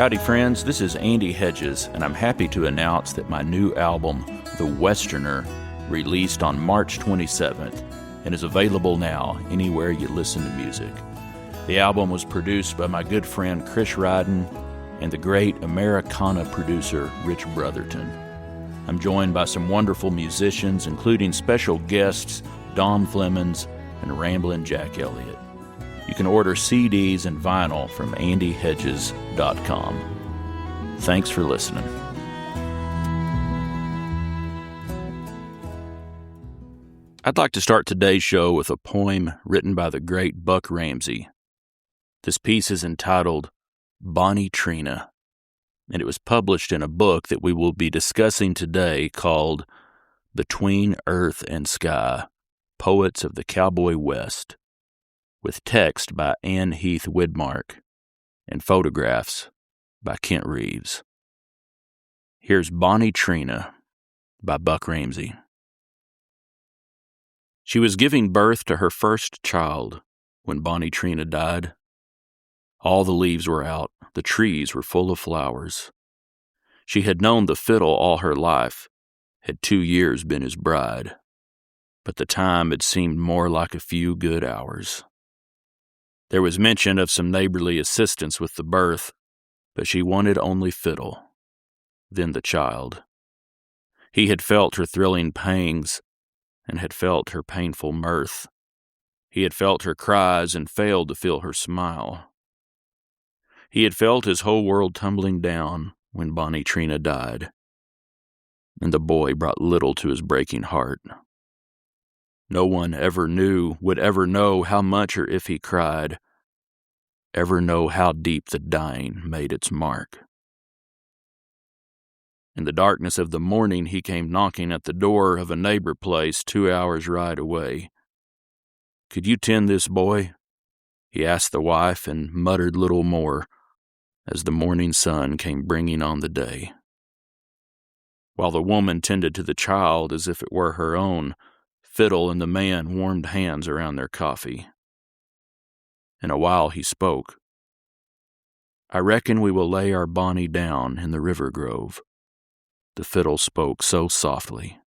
Howdy friends, this is Andy Hedges, and I'm happy to announce that my new album, The Westerner, released on March 27th and is available now anywhere you listen to music. The album was produced by my good friend Chris Ryden and the great Americana producer Rich Brotherton. I'm joined by some wonderful musicians, including special guests Don Flemons and Ramblin' Jack Elliott. You can order CDs and vinyl from andyhedges.com. Thanks for listening. I'd like to start today's show with a poem written by the great Buck Ramsey. This piece is entitled Bonnie Trina, and it was published in a book that we will be discussing today called Between Earth and Sky, Poets of the Cowboy West, with text by Heath Widmark and photographs by Kent Reeves. Here's Bonnie Trina by Buck Ramsey. She was giving birth to her first child when Bonnie Trina died. All the leaves were out, the trees were full of flowers. She had known the fiddle all her life, had 2 years been his bride, but the time had seemed more like a few good hours. There was mention of some neighborly assistance with the birth, but she wanted only fiddle, then the child. He had felt her thrilling pangs and had felt her painful mirth. He had felt her cries and failed to feel her smile. He had felt his whole world tumbling down when Bonnie Trina died, and the boy brought little to his breaking heart. No one would ever know how much or if he cried, ever know how deep the dying made its mark. In the darkness of the morning, he came knocking at the door of a neighbor place 2 hours' ride away. "Could you tend this boy?" he asked the wife, and muttered little more as the morning sun came bringing on the day. While the woman tended to the child as if it were her own, Fiddle and the man warmed hands around their coffee. In a while he spoke. "I reckon we will lay our Bonnie down in the river grove." The fiddle spoke so softly.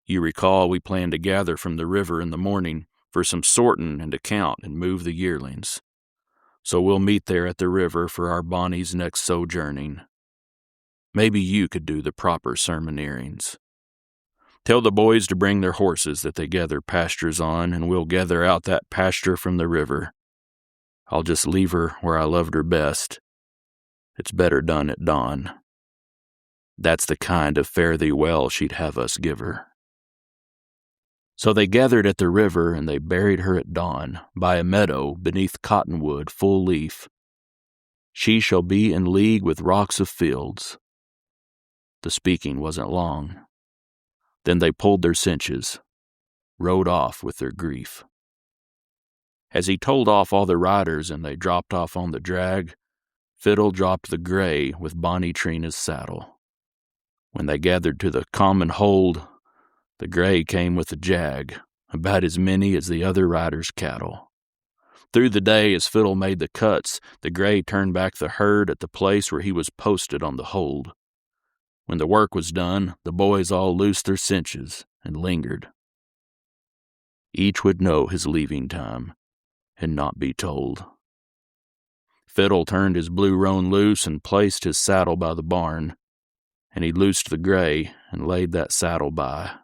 "You recall we planned to gather from the river in the morning for some sortin' and to count and move the yearlings. So we'll meet there at the river for our Bonnie's next sojourning. Maybe you could do the proper sermoneerings. Tell the boys to bring their horses that they gather pastures on, and we'll gather out that pasture from the river. I'll just leave her where I loved her best. It's better done at dawn. That's the kind of fare thee well she'd have us give her." So they gathered at the river, and they buried her at dawn, by a meadow beneath cottonwood full leaf. She shall be in league with rocks of fields. The speaking wasn't long. Then they pulled their cinches, rode off with their grief. As he told off all the riders and they dropped off on the drag, Fiddle dropped the gray with Bonnie Trina's saddle. When they gathered to the common hold, the gray came with a jag, about as many as the other riders' cattle. Through the day, as Fiddle made the cuts, the gray turned back the herd at the place where he was posted on the hold. When the work was done, the boys all loosed their cinches and lingered. Each would know his leaving time and not be told. Fiddle turned his blue roan loose and placed his saddle by the barn, and he loosed the gray and laid that saddle by.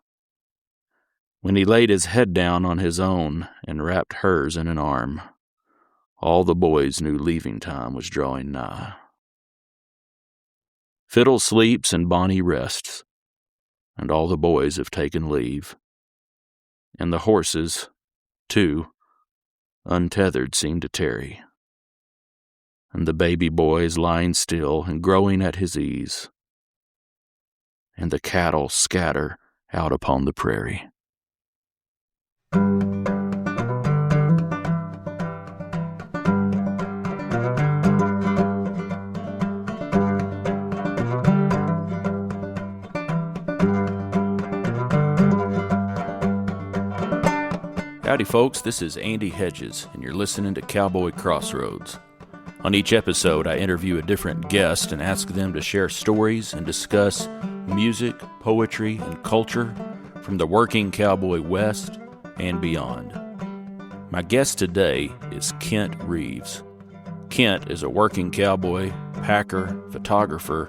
When he laid his head down on his own and wrapped hers in an arm, all the boys knew leaving time was drawing nigh. Fiddle sleeps and Bonnie rests, and all the boys have taken leave. And the horses, too, untethered seem to tarry. And the baby boy is lying still and growing at his ease. And the cattle scatter out upon the prairie. Howdy folks, this is Andy Hedges, and you're listening to Cowboy Crossroads. On each episode, I interview a different guest and ask them to share stories and discuss music, poetry, and culture from the working Cowboy West and beyond. My guest today is Kent Reeves. Kent is a working cowboy, packer, photographer,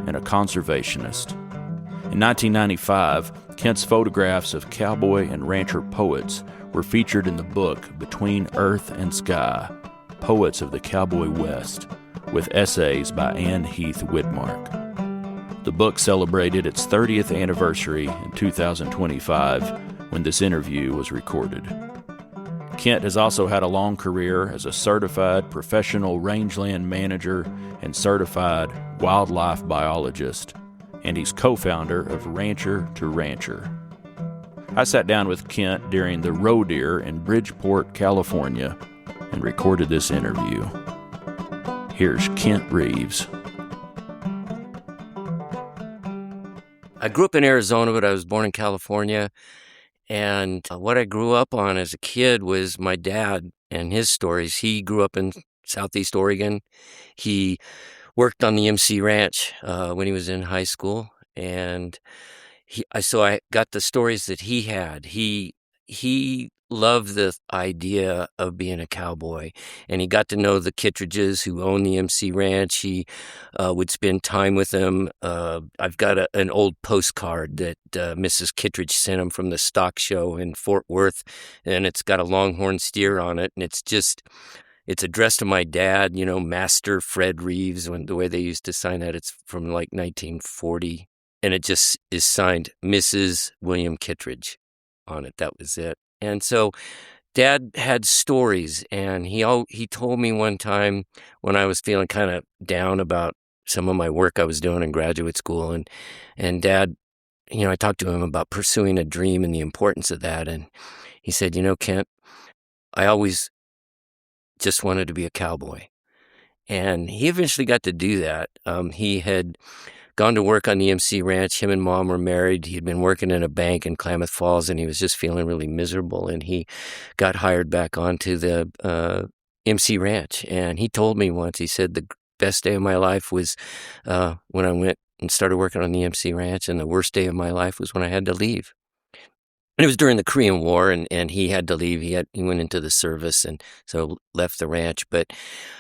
and a conservationist. In 1995, Kent's photographs of cowboy and rancher poets were featured in the book Between Earth and Sky, Poets of the Cowboy West, with essays by Heath Widmark. The book celebrated its 30th anniversary in 2025 when this interview was recorded. Kent has also had a long career as a certified professional rangeland manager and certified wildlife biologist, and he's co-founder of Rancher to Rancher. I sat down with Kent during the Roe Deer in Bridgeport, California, and recorded this interview. Here's Kent Reeves. I grew up in Arizona, but I was born in California. And what I grew up on as a kid was my dad and his stories. He grew up in Southeast Oregon. He worked on the MC Ranch when he was in high school. And so I got the stories that he had. He loved the idea of being a cowboy, and he got to know the Kittredges who own the MC Ranch. He would spend time with them. I've got an old postcard that Mrs. Kittredge sent him from the stock show in Fort Worth, and it's got a longhorn steer on it, and it's addressed to my dad, Master Fred Reeves, when the way they used to sign that, it's from like 1940, and it just is signed Mrs. William Kittredge on it. That was it. And so Dad had stories, and he told me one time when I was feeling kind of down about some of my work I was doing in graduate school, and Dad, I talked to him about pursuing a dream and the importance of that, and he said, Kent, I always just wanted to be a cowboy. And he eventually got to do that. He had gone to work on the MC Ranch. Him and Mom were married. He had been working in a bank in Klamath Falls, and he was just feeling really miserable. And he got hired back onto the MC Ranch. And he told me once, he said, the best day of my life was when I went and started working on the MC Ranch, and the worst day of my life was when I had to leave. And it was during the Korean War, and he had to leave. He went into the service, and so left the ranch. But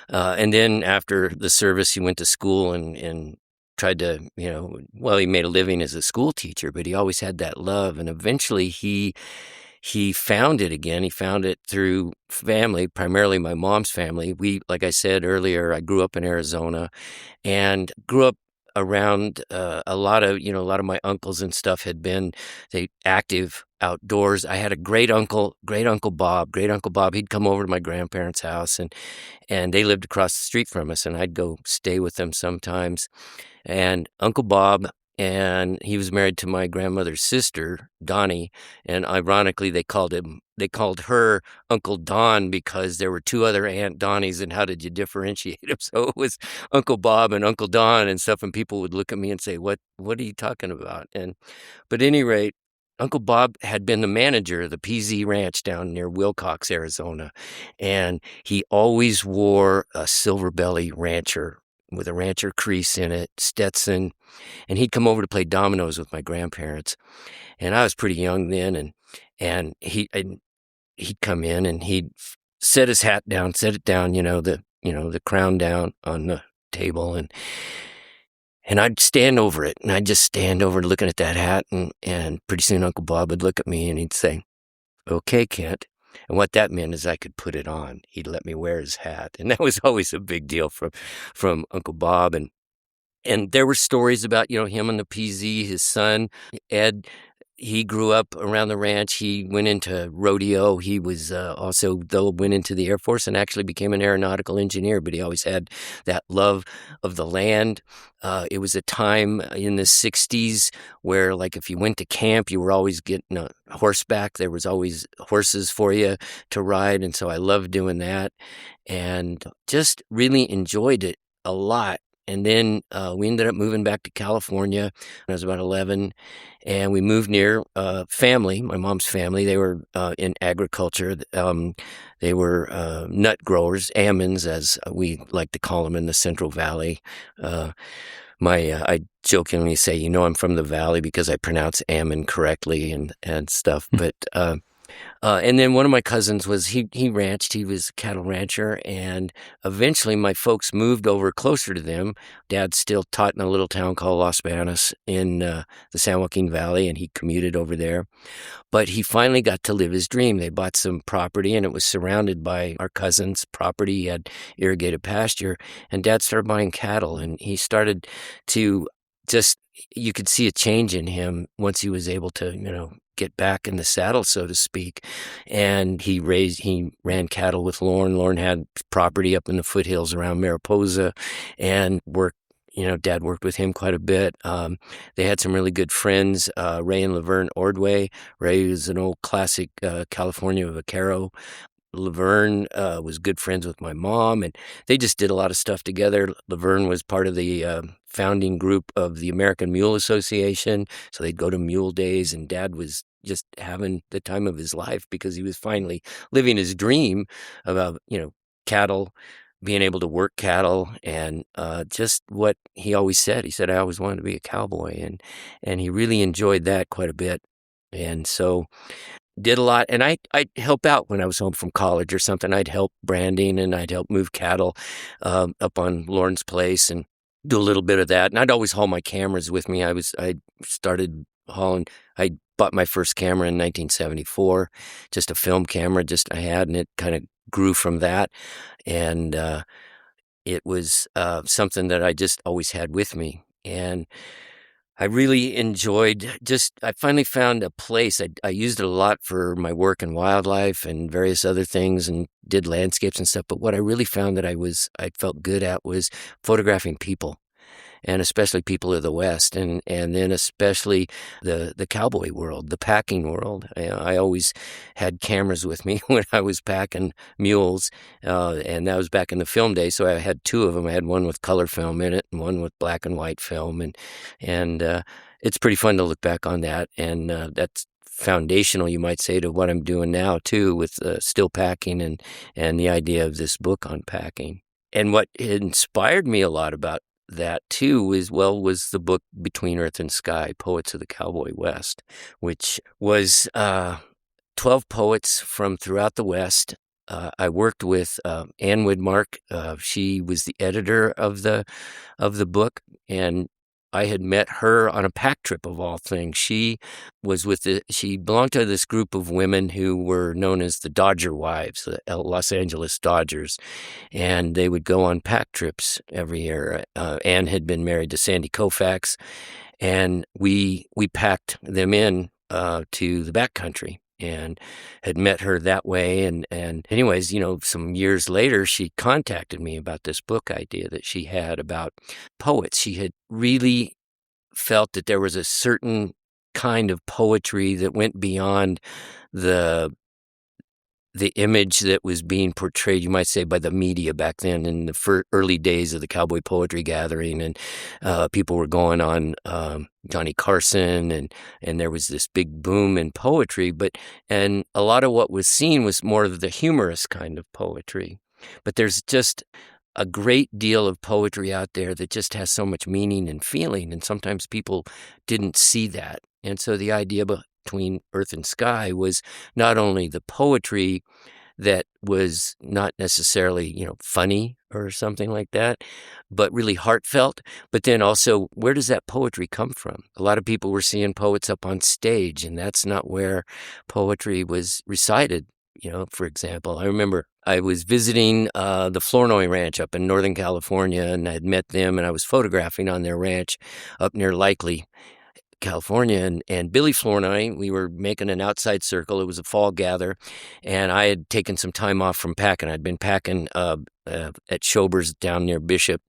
and then after the service, he went to school and tried to, he made a living as a school teacher, but he always had that love. And eventually he found it again. He found it through family, primarily my mom's family. Like I said earlier, I grew up in Arizona and grew up around a lot of my uncles and stuff had been active outdoors. I had a great uncle Bob. He'd come over to my grandparents' house, and they lived across the street from us, and I'd go stay with them sometimes. And Uncle Bob, and he was married to my grandmother's sister, Donnie, and ironically they called her Uncle Don because there were two other Aunt Donnies, and how did you differentiate them? So it was Uncle Bob and Uncle Don and stuff, and people would look at me and say, what are you talking about? But at any rate, Uncle Bob had been the manager of the PZ Ranch down near Wilcox, Arizona, and he always wore a silver belly rancher with a rancher crease in it, Stetson, and he'd come over to play dominoes with my grandparents. And I was pretty young then, and he'd come in and he'd set his hat down, set it down, the crown down on the table, and I'd stand over it, and I'd just stand over looking at that hat, and pretty soon Uncle Bob would look at me and he'd say, "Okay, Kent." And what that meant is I could put it on. He'd let me wear his hat. And that was always a big deal from Uncle Bob. And there were stories about, him and the PZ, his son, Ed. He grew up around the ranch. He went into rodeo. He was went into the Air Force and actually became an aeronautical engineer, but he always had that love of the land. It was a time in the 60s where, like, if you went to camp, you were always getting a horseback. There was always horses for you to ride, and so I loved doing that and just really enjoyed it a lot. And then we ended up moving back to California when I was about 11, and we moved near family, my mom's family. They were in agriculture. They were nut growers, almonds, as we like to call them in the Central Valley. I jokingly say, I'm from the Valley because I pronounce almond correctly and stuff. But and then one of my cousins he ranched. He was a cattle rancher, and eventually my folks moved over closer to them. Dad still taught in a little town called Los Banos in the San Joaquin Valley, and he commuted over there. But he finally got to live his dream. They bought some property, and it was surrounded by our cousin's property. He had irrigated pasture, and Dad started buying cattle, and he started to you could see a change in him once he was able to, get back in the saddle, so to speak. And he ran cattle with Lorne. Lorne had property up in the foothills around Mariposa, and Dad worked with him quite a bit. They had some really good friends, Ray and Laverne Ordway. Ray was an old classic California vaquero. Laverne was good friends with my mom, and they just did a lot of stuff together. Laverne was part of the founding group of the American Mule Association, so they'd go to mule days, and Dad was just having the time of his life because he was finally living his dream about, cattle, being able to work cattle, and just what he always said. He said, I always wanted to be a cowboy, and he really enjoyed that quite a bit. And so did a lot, and I'd help out when I was home from college or something. I'd help branding, and I'd help move cattle up on Lawrence Place and do a little bit of that. And I'd always haul my cameras with me. I started hauling. I bought my first camera in 1974, just a film camera I had, and it kind of grew from that. And it was something that I just always had with me. And I really enjoyed I finally found a place. I used it a lot for my work in wildlife and various other things, and did landscapes and stuff. But what I really found that I felt good at was photographing people, and especially people of the West, and then especially the cowboy world, the packing world. I always had cameras with me when I was packing mules, and that was back in the film days. So I had two of them. I had one with color film in it and one with black and white film, and it's pretty fun to look back on that, and that's foundational, you might say, to what I'm doing now too, with still packing and the idea of this book on packing. And what inspired me a lot about that too was the book Between Earth and Sky, Poets of the Cowboy West, which was 12 poets from throughout the West. I worked with Ann Widmark. She was the editor of the book, and I had met her on a pack trip of all things. She belonged to this group of women who were known as the Dodger Wives, the Los Angeles Dodgers, and they would go on pack trips every year. Ann had been married to Sandy Koufax, and we packed them in to the backcountry, and had met her that way. And anyways, some years later, she contacted me about this book idea that she had about poets. She had really felt that there was a certain kind of poetry that went beyond the image that was being portrayed, you might say, by the media back then in the early days of the cowboy poetry gathering. And people were going on Johnny Carson, and there was this big boom in poetry. And a lot of what was seen was more of the humorous kind of poetry. But there's just a great deal of poetry out there that just has so much meaning and feeling, and sometimes people didn't see that. And so the idea Between Earth and Sky was not only the poetry that was not necessarily, funny or something like that, but really heartfelt. But then also, where does that poetry come from? A lot of people were seeing poets up on stage, and that's not where poetry was recited. For example, I remember I was visiting the Flournoy Ranch up in Northern California, and I had met them, and I was photographing on their ranch up near Likely, California, and Billy Flournoy, we were making an outside circle. It was a fall gather, and I had taken some time off from packing. I'd been packing at Schober's down near Bishop,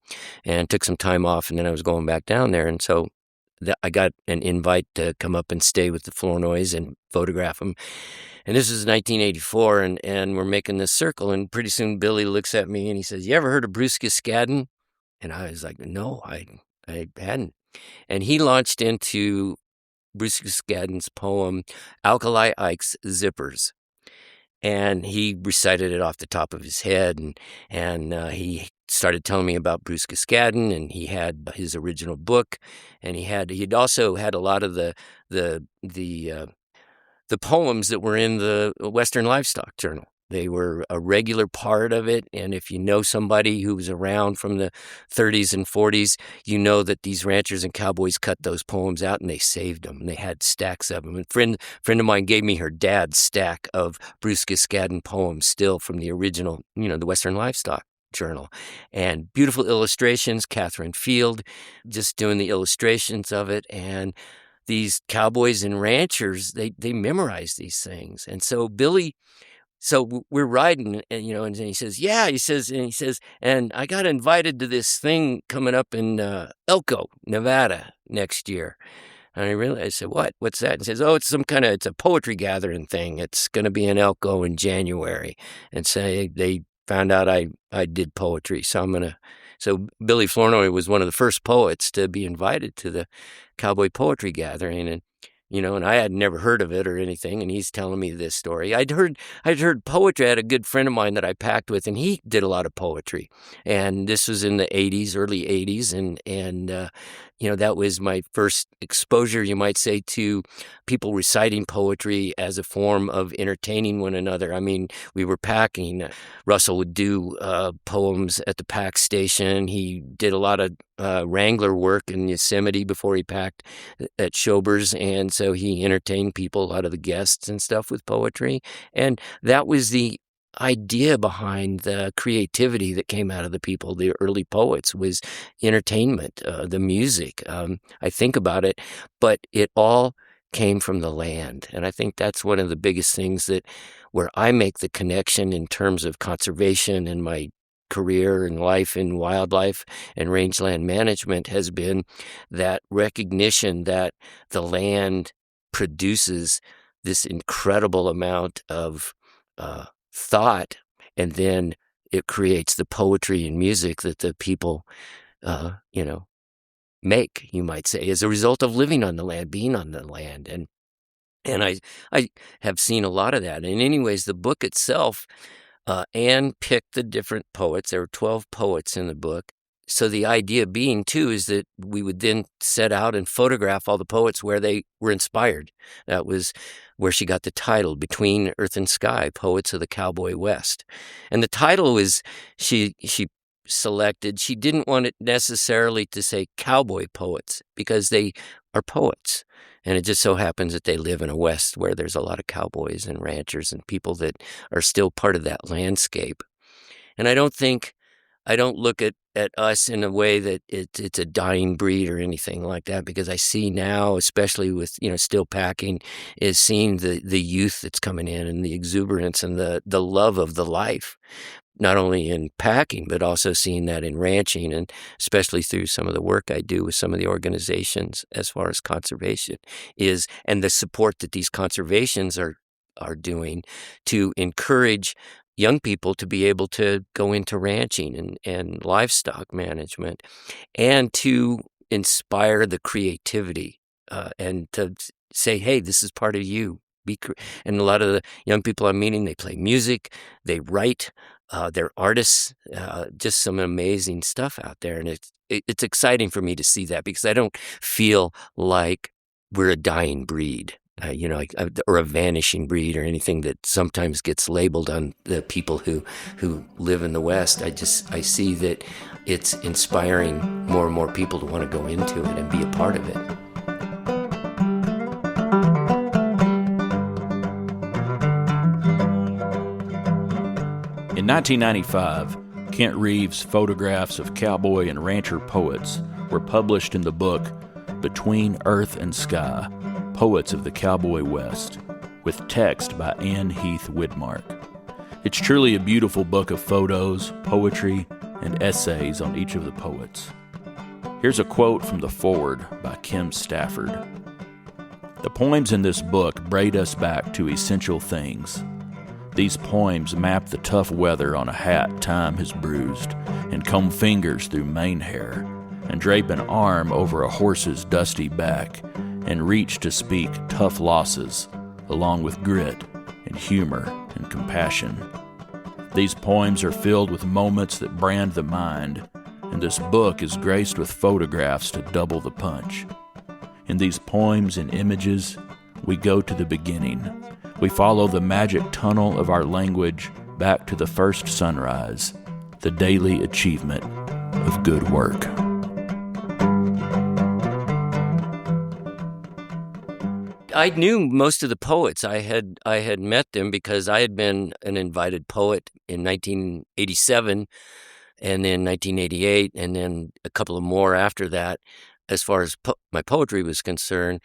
and took some time off, and then I was going back down there. And so I got an invite to come up and stay with the Flournoys and photograph them. And this is 1984, and we're making this circle, and pretty soon Billy looks at me and he says, "You ever heard of Bruce Giscadden?" And I was like, "No, I hadn't." And he launched into Bruce Giscadden's poem, Alkali Ike's Zippers. And he recited it off the top of his head, and he started telling me about Bruce Cascadden, and he had his original book, and he'd also had a lot of the poems that were in the Western Livestock Journal. They were a regular part of it, and if you know somebody who was around from the 30s and 40s, you know that these ranchers and cowboys cut those poems out and they saved them. And they had stacks of them. And a friend of mine gave me her dad's stack of Bruce Cascadden poems still from the original, the Western Livestock Journal. And beautiful illustrations, Catherine Field just doing the illustrations of it. And these cowboys and ranchers, they memorize these things. And so so we're riding, and he says, and I got invited to this thing coming up in Elko, Nevada next year. And I said, what's that? And he says, it's it's a poetry gathering thing. It's going to be in Elko in January. And so they found out I did poetry. So Billy Flournoy was one of the first poets to be invited to the Cowboy Poetry Gathering. And I had never heard of it or anything, and he's telling me this story. I'd heard poetry. I had a good friend of mine that I packed with, and he did a lot of poetry. And this was in the 80s, early 80s, and that was my first exposure, you might say, to people reciting poetry as a form of entertaining one another. I mean, we were packing. Russell would do poems at the pack station. He did a lot of wrangler work in Yosemite before he packed at Schober's, and so he entertained people, a lot of the guests and stuff, with poetry. And that was the idea behind the creativity that came out of the people, the early poets, was entertainment, the music. I think about it, but it all came from the land. And I think that's one of the biggest things where I make the connection in terms of conservation and my career and life in wildlife and rangeland management, has been that recognition that the land produces this incredible amount of thought, and then it creates the poetry and music that the people make, you might say, as a result of living on the land, being on the land. And I have seen a lot of that. And anyways, the book itself, Anne picked the different poets. There were 12 poets in the book. So the idea being, too, is that we would then set out and photograph all the poets where they were inspired. That was where she got the title, Between Earth and Sky, Poets of the Cowboy West. And the title is, she selected, she didn't want it necessarily to say cowboy poets, because they are poets. And it just so happens that they live in a West where there's a lot of cowboys and ranchers and people that are still part of that landscape. And I don't look at us in a way that it's a dying breed or anything like that, because I see now, especially with, still packing, is seeing the youth that's coming in and the exuberance and the love of the life, not only in packing, but also seeing that in ranching, and especially through some of the work I do with some of the organizations as far as conservation is, and the support that these conservations are doing to encourage young people to be able to go into ranching and livestock management, and to inspire the creativity and to say, hey, this is part of you. And a lot of the young people I'm meeting, they play music, they write, they're artists, just some amazing stuff out there. And it's exciting for me to see that, because I don't feel like we're a dying breed. Or a vanishing breed, or anything that sometimes gets labeled on the people who live in the West. I see that it's inspiring more and more people to want to go into it and be a part of it. In 1995, Kent Reeves' photographs of cowboy and rancher poets were published in the book Between Earth and Sky, Poets of the Cowboy West, with text by Heath Widmark. It's truly a beautiful book of photos, poetry, and essays on each of the poets. Here's a quote from the foreword by Kim Stafford. The poems in this book braid us back to essential things. These poems map the tough weather on a hat time has bruised, and comb fingers through mane hair, and drape an arm over a horse's dusty back, and reach to speak tough losses, along with grit and humor and compassion. These poems are filled with moments that brand the mind, and this book is graced with photographs to double the punch. In these poems and images, we go to the beginning. We follow the magic tunnel of our language back to the first sunrise, the daily achievement of good work. I knew most of the poets. I had met them because I had been an invited poet in 1987 and then 1988 and then a couple of more after that as far as my poetry was concerned.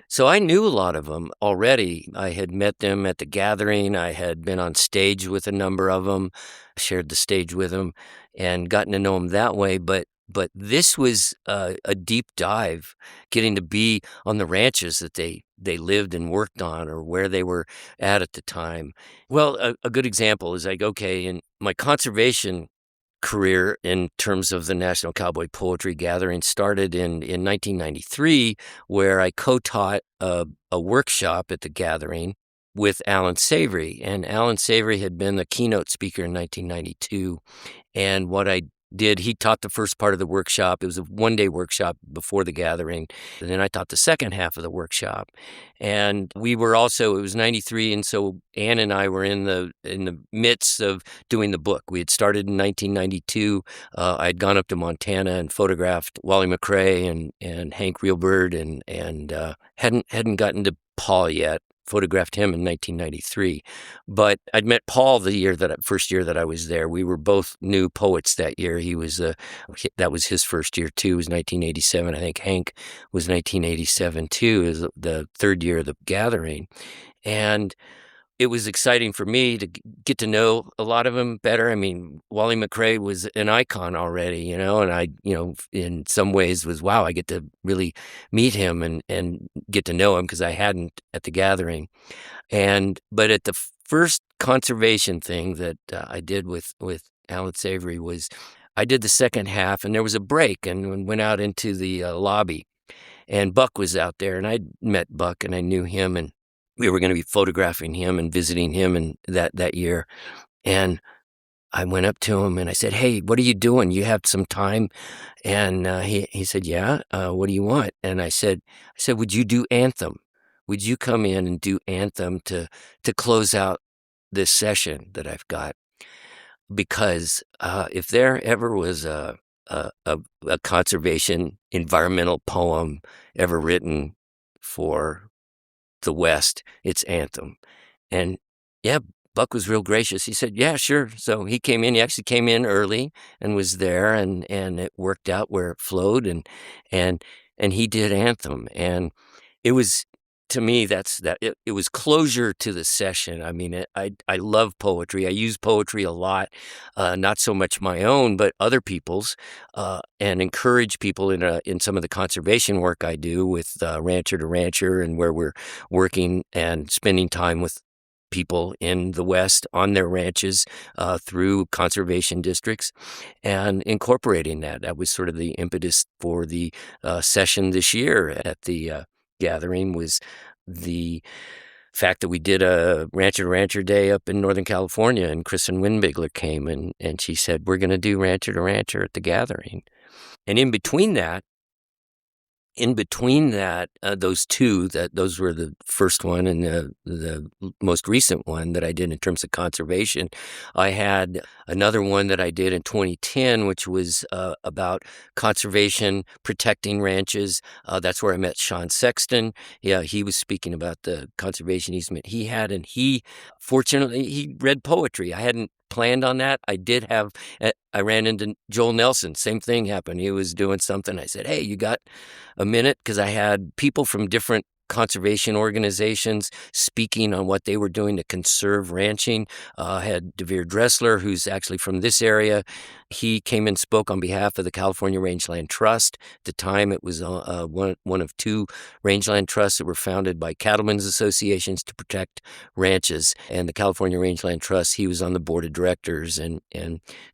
So I knew a lot of them already. I had met them at the gathering. I had been on stage with a number of them, shared the stage with them, and gotten to know them that way. But this was a deep dive, getting to be on the ranches that they lived and worked on or where they were at the time. Well, a good example is in my conservation career in terms of the National Cowboy Poetry Gathering started in 1993, where I co-taught a workshop at the gathering with Alan Savory. And Alan Savory had been the keynote speaker in 1992. And what I did, he taught the first part of the workshop. It was a one-day workshop before the gathering. And then I taught the second half of the workshop. And we were also, it was 93, and so Ann and I were in the midst of doing the book. We had started in 1992. I had gone up to Montana and photographed Wally McCrae and Hank Reelbird and hadn't gotten to Paul yet. Photographed him in 1993, but I'd met Paul first year that I was there. We were both new poets that year. That was his first year too. It was 1987. I think Hank was 1987 too, is the third year of the gathering, and it was exciting for me to get to know a lot of them better. I mean, Wally McCrae was an icon already, and I, in some ways was, wow, I get to really meet him and get to know him because I hadn't at the gathering. But at the first conservation thing that I did with Alan Savory was I did the second half, and there was a break and went out into the lobby, and Buck was out there, and I'd met Buck and I knew him, and we were going to be photographing him and visiting him and that year. And I went up to him and I said, "Hey, what are you doing? You have some time?" And he said, "Yeah, what do you want?" And I said, "Would you do Anthem? Would you come in and do Anthem to close out this session that I've got? Because if there ever was a conservation environmental poem ever written for the West, it's Anthem." And yeah, Buck was real gracious. He said, "Yeah, sure." So he came in. He actually came in early and was there, and it worked out where it flowed, and he did Anthem, and it was, to me, it was closure to the session. I mean, I love poetry. I use poetry a lot, not so much my own, but other people's, and encourage people in some of the conservation work I do with Rancher to Rancher, and where we're working and spending time with people in the West on their ranches through conservation districts, and incorporating that. That was sort of the impetus for the session this year at the gathering, was the fact that we did a Rancher to Rancher Day up in Northern California, and Kristen Winbigler came and she said, "We're going to do Rancher to Rancher at the gathering." And in between that, those were the first one and the most recent one that I did in terms of conservation. I had another one that I did in 2010, which was about conservation, protecting ranches. That's where I met Sean Sexton. Yeah, he was speaking about the conservation easement he had, and fortunately, he read poetry. I hadn't planned on that. I ran into Joel Nelson. Same thing happened. He was doing something. I said, "Hey, you got a minute?" Because I had people from different conservation organizations speaking on what they were doing to conserve ranching. I had Devere Dressler, who's actually from this area. He came and spoke on behalf of the California Rangeland Trust. At the time, it was one of two rangeland trusts that were founded by cattlemen's associations to protect ranches. And the California Rangeland Trust, he was on the board of directors, and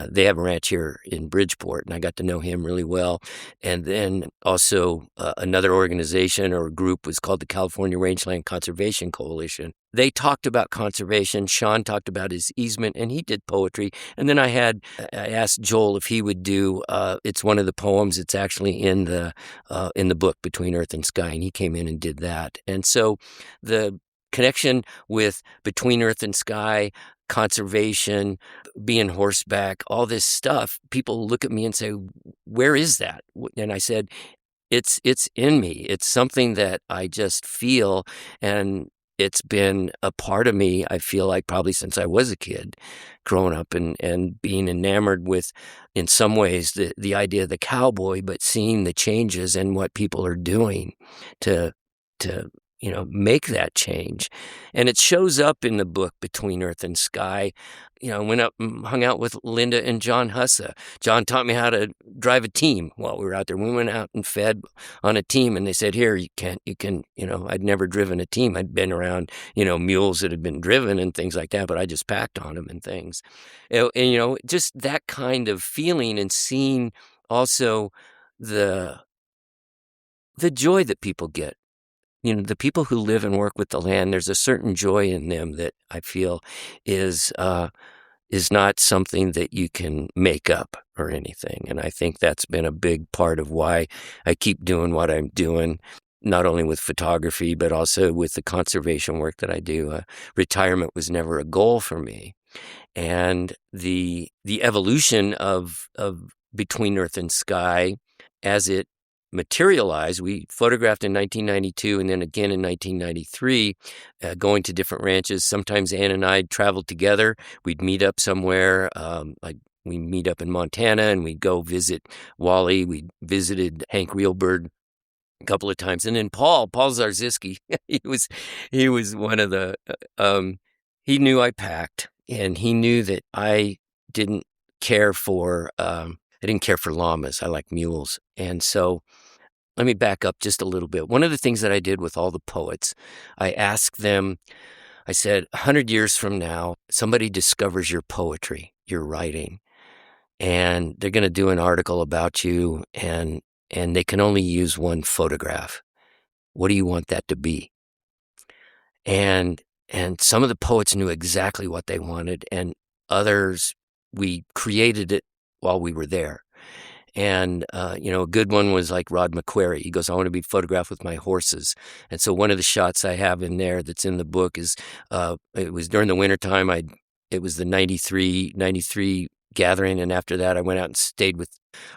they have a ranch here in Bridgeport, and I got to know him really well. And then also another organization or group was called the California Rangeland Conservation Coalition. they talked about conservation. Sean talked about his easement, and he did poetry. And then I asked Joel if he would do. It's one of the poems. It's actually in the book Between Earth and Sky, and he came in and did that. And so the connection with Between Earth and Sky, conservation, being horseback, all this stuff. People look at me and say, "Where is that?" And I said, it's in me. It's something that I just feel, and it's been a part of me, I feel like, probably since I was a kid, growing up and being enamored with, in some ways, the idea of the cowboy, but seeing the changes and what people are doing to make that change. And it shows up in the book Between Earth and Sky. I went up and hung out with Linda and John Hussa. John taught me how to drive a team while we were out there. We went out and fed on a team, and they said, "Here, you can, I'd never driven a team. I'd been around, mules that had been driven and things like that, but I just packed on them and things. And just that kind of feeling, and seeing also the joy that people get. The people who live and work with the land, there's a certain joy in them that I feel is not something that you can make up or anything. And I think that's been a big part of why I keep doing what I'm doing, not only with photography, but also with the conservation work that I do. Retirement was never a goal for me. And the evolution of Between Earth and Sky, as it materialized, we photographed in 1992 and then again in 1993, going to different ranches. Sometimes Ann and I traveled together. We'd meet up somewhere, like we meet up in Montana, and we'd go visit Wally. We visited Hank Reelberg a couple of times. And then Paul Zarziski, he was one of the, he knew I packed, and he knew that I didn't care for llamas. I like mules. And so let me back up just a little bit. One of the things that I did with all the poets, I asked them, I said, 100 years from now, somebody discovers your poetry, your writing, and they're going to do an article about you, and they can only use one photograph. What do you want that to be? And some of the poets knew exactly what they wanted, and others, we created it while we were there. And, a good one was like Rod McQuarrie. He goes, "I want to be photographed with my horses." And so one of the shots I have in there that's in the book is, it was during the wintertime. It was the 93 gathering. And after that, I went out and stayed with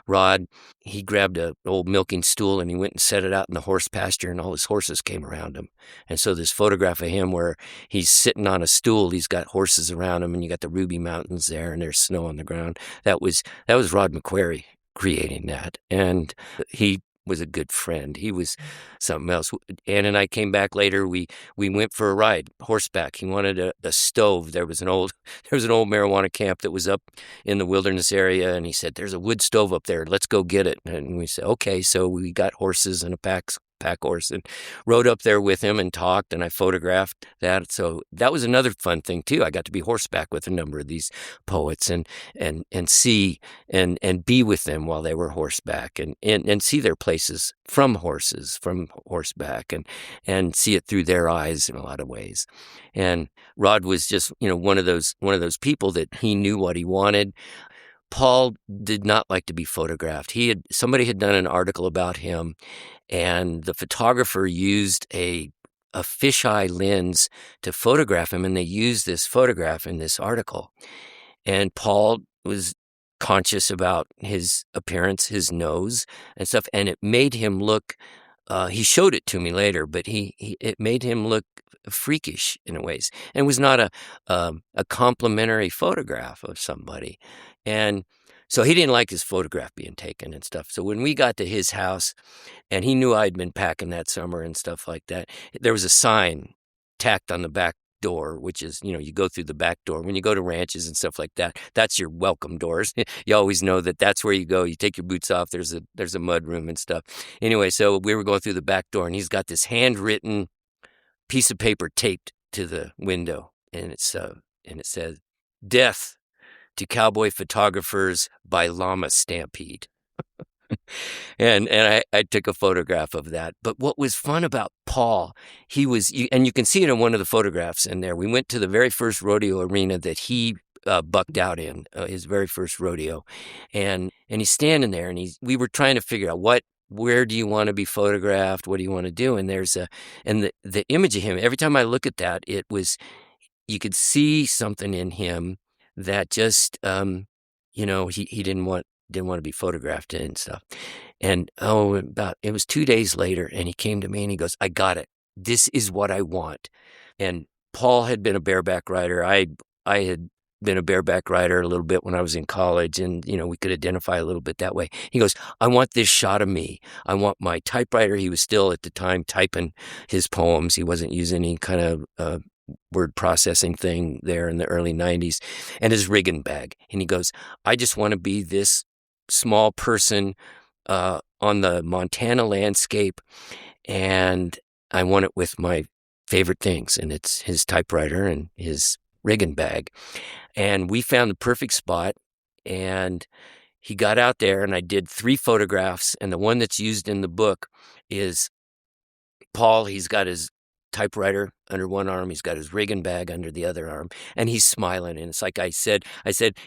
Rod. He grabbed an old milking stool and he went and set it out in the horse pasture, and all his horses came around him. And so this photograph of him where he's sitting on a stool, he's got horses around him, and you got the Ruby Mountains there, and there's snow on the ground. That was Rod McQuarrie creating that. And he was a good friend. He was something else. Ann and I came back later. We went for a ride horseback. He wanted a stove. There was an old marijuana camp that was up in the wilderness area, and he said, "There's a wood stove up there. Let's go get it." And we said, "Okay." So we got horses and a pack horse and rode up there with him and talked, and I photographed that. So that was another fun thing too. I got to be horseback with a number of these poets and see and be with them while they were horseback, and see their places from horseback, and see it through their eyes in a lot of ways. And Rod was just, one of those people that he knew what he wanted. Paul did not like to be photographed. Somebody had done an article about him, and the photographer used a fisheye lens to photograph him, and they used this photograph in this article. And Paul was conscious about his appearance, his nose and stuff, and it made him look, he showed it to me later, but it made him look freakish in ways, and was not a complimentary photograph of somebody. And so he didn't like his photograph being taken and stuff. So when we got to his house, and he knew I'd been packing that summer and stuff like that, there was a sign tacked on the back door, which is, you go through the back door. When you go to ranches and stuff like that, that's your welcome doors. You always know that that's where you go. You take your boots off. There's a mud room and stuff. Anyway, so we were going through the back door, and he's got this handwritten piece of paper taped to the window, and it says, "Death to cowboy photographers by llama stampede." And I took a photograph of that. But what was fun about Paul, and you can see it in one of the photographs in there. We went to the very first rodeo arena that he bucked out in, his very first rodeo, and he's standing there, and we were trying to figure out where do you want to be photographed? What do you want to do? And the image of him. Every time I look at that, you could see something in him that just he didn't want to be photographed and stuff. And it was 2 days later, and he came to me and he goes, "I got it. This is what I want." And Paul had been a bareback rider. I had been a bareback rider a little bit when I was in college, and we could identify a little bit that way. He goes, "I want this shot of me. I want my typewriter." He was still at the time typing his poems. He wasn't using any kind of word processing thing there in the early 90s, and his rigging bag. And he goes, "I just want to be this small person on the Montana landscape, and I want it with my favorite things." And it's his typewriter and his rigging bag. And we found the perfect spot, and he got out there, and I did 3 photographs. And the one that's used in the book is Paul. He's got his typewriter under one arm, he's got his rigging bag under the other arm, and he's smiling. And it's like I said,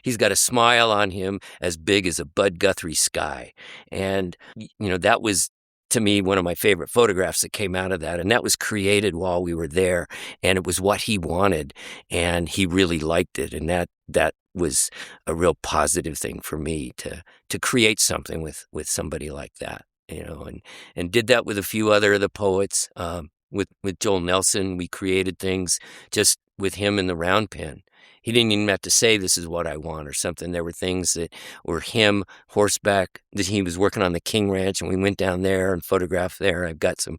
he's got a smile on him as big as a Bud Guthrie sky. And, that was, to me, one of my favorite photographs that came out of that. And that was created while we were there, and it was what he wanted, and he really liked it. And that was a real positive thing for me to create something with somebody like that, and did that with a few other of the poets. With Joel Nelson, we created things just with him in the round pen. He didn't even have to say, "This is what I want," or something. There were things that were him horseback, that he was working on the King Ranch, and we went down there and photographed there. I've got some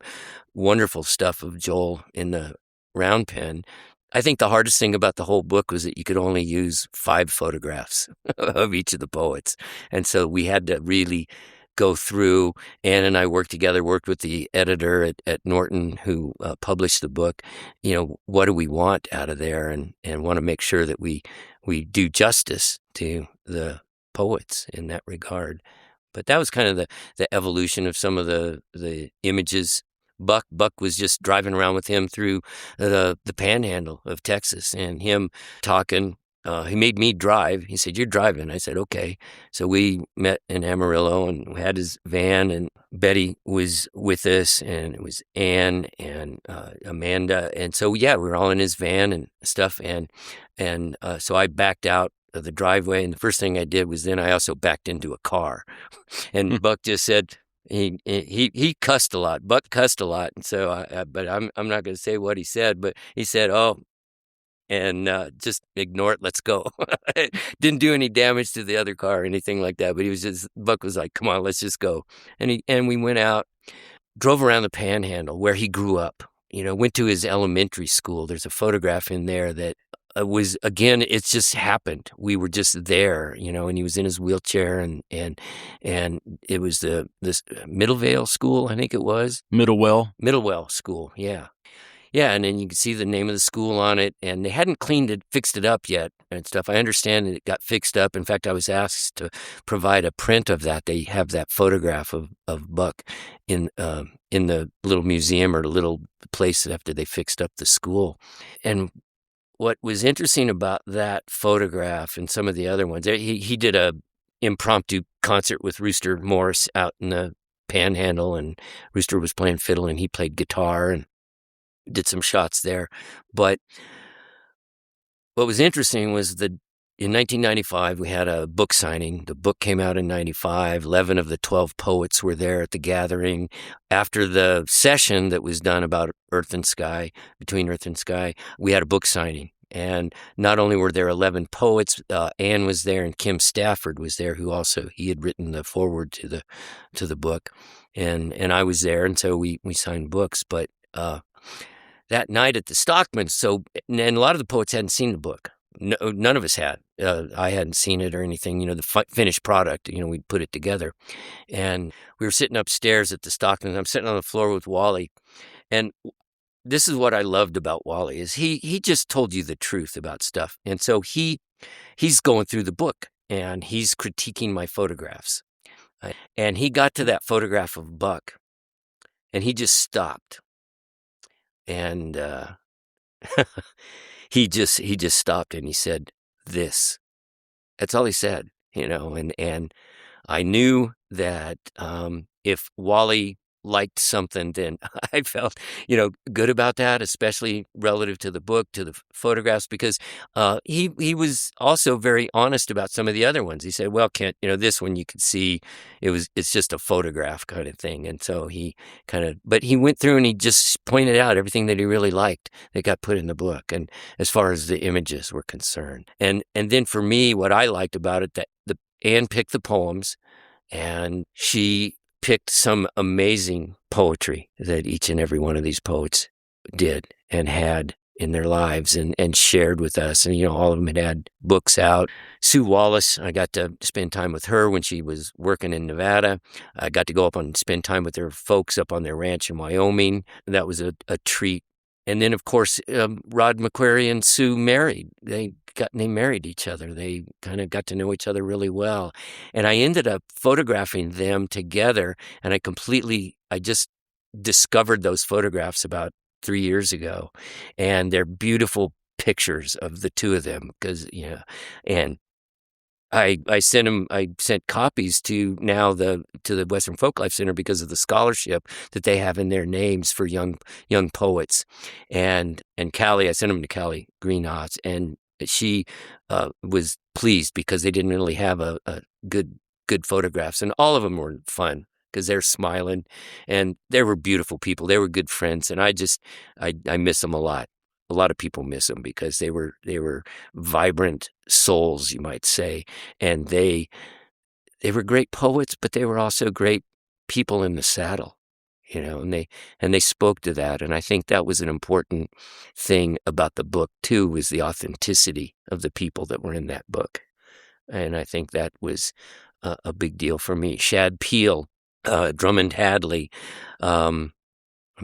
wonderful stuff of Joel in the round pen. I think the hardest thing about the whole book was that you could only use 5 photographs of each of the poets. And so we had to really go through. Ann and I worked with the editor at Norton who published the book. What do we want out of there, and want to make sure that we do justice to the poets in that regard. But that was kind of the evolution of some of the images. Buck was just driving around with him through the panhandle of Texas, and him talking. He made me drive. He said, "You're driving." I said, "Okay." So we met in Amarillo, and we had his van, and Betty was with us, and it was Ann and Amanda. And so, we were all in his van and stuff. And so I backed out of the driveway, and the first thing I did was then I also backed into a car. And Buck just said, he cussed a lot. Buck cussed a lot. And so but I'm not going to say what he said, but he said, "Oh, and just ignore it. Let's go." Didn't do any damage to the other car or anything like that. But Buck was like, "Come on, let's just go." And we went out, drove around the panhandle where he grew up, went to his elementary school. There's a photograph in there that was, again, it's just happened. We were just there, and he was in his wheelchair, and it was this Middlevale School, I think it was. Middlewell School, yeah. Yeah, and then you can see the name of the school on it, and they hadn't fixed it up yet and stuff. I understand that it got fixed up. In fact, I was asked to provide a print of that. They have that photograph of Buck in the little museum or the little place after they fixed up the school. And what was interesting about that photograph and some of the other ones, he did a impromptu concert with Rooster Morris out in the panhandle, and Rooster was playing fiddle and he played guitar, and did some shots there. But what was interesting was in 1995, we had a book signing. The book came out in 95. 11 of the 12 poets were there at the gathering. After the session that was done about Earth and Sky, Between Earth and Sky, we had a book signing. And not only were there 11 poets, Ann was there, and Kim Stafford was there, who also, he had written the foreword to the book. And I was there, and so we signed books. But that night at the Stockman, and a lot of the poets hadn't seen the book. No, none of us had. I hadn't seen it or anything, the finished product, we'd put it together. And we were sitting upstairs at the Stockman. I'm sitting on the floor with Wally. And this is what I loved about Wally, is he just told you the truth about stuff. And so he's going through the book, and he's critiquing my photographs. And he got to that photograph of Buck, and he just stopped. And he just stopped, and he said, "This." That's all he said, and I knew that if Wally liked something, then I felt, good about that, especially relative to the book, to the photographs, because he was also very honest about some of the other ones. He said, "Well, Kent, this one you could see it's just a photograph kind of thing." And so but he went through and he just pointed out everything that he really liked that got put in the book, and as far as the images were concerned. And then for me, what I liked about it, that Anne picked the poems, and she picked some amazing poetry that each and every one of these poets did and had in their lives and shared with us. And, all of them had books out. Sue Wallace, I got to spend time with her when she was working in Nevada. I got to go up and spend time with her folks up on their ranch in Wyoming. That was a treat. And then, of course, Rod McQuarrie and Sue married. They married each other. They kind of got to know each other really well. And I ended up photographing them together, and I just discovered those photographs about 3 years ago. And they're beautiful pictures of the two of them and I sent copies to the Western Folklife Center because of the scholarship that they have in their names for young poets. And Callie, I sent them to Callie Greenhots, and she was pleased because they didn't really have a good photographs, and all of them were fun because they're smiling, and they were beautiful people. They were good friends, and I miss them a lot. A lot of people miss them because they were vibrant souls, you might say, and they were great poets, but they were also great people in the saddle, and they spoke to that. And I think that was an important thing about the book too, was the authenticity of the people that were in that book. And I think that was a big deal for me. Shad Peel, Drummond Hadley, I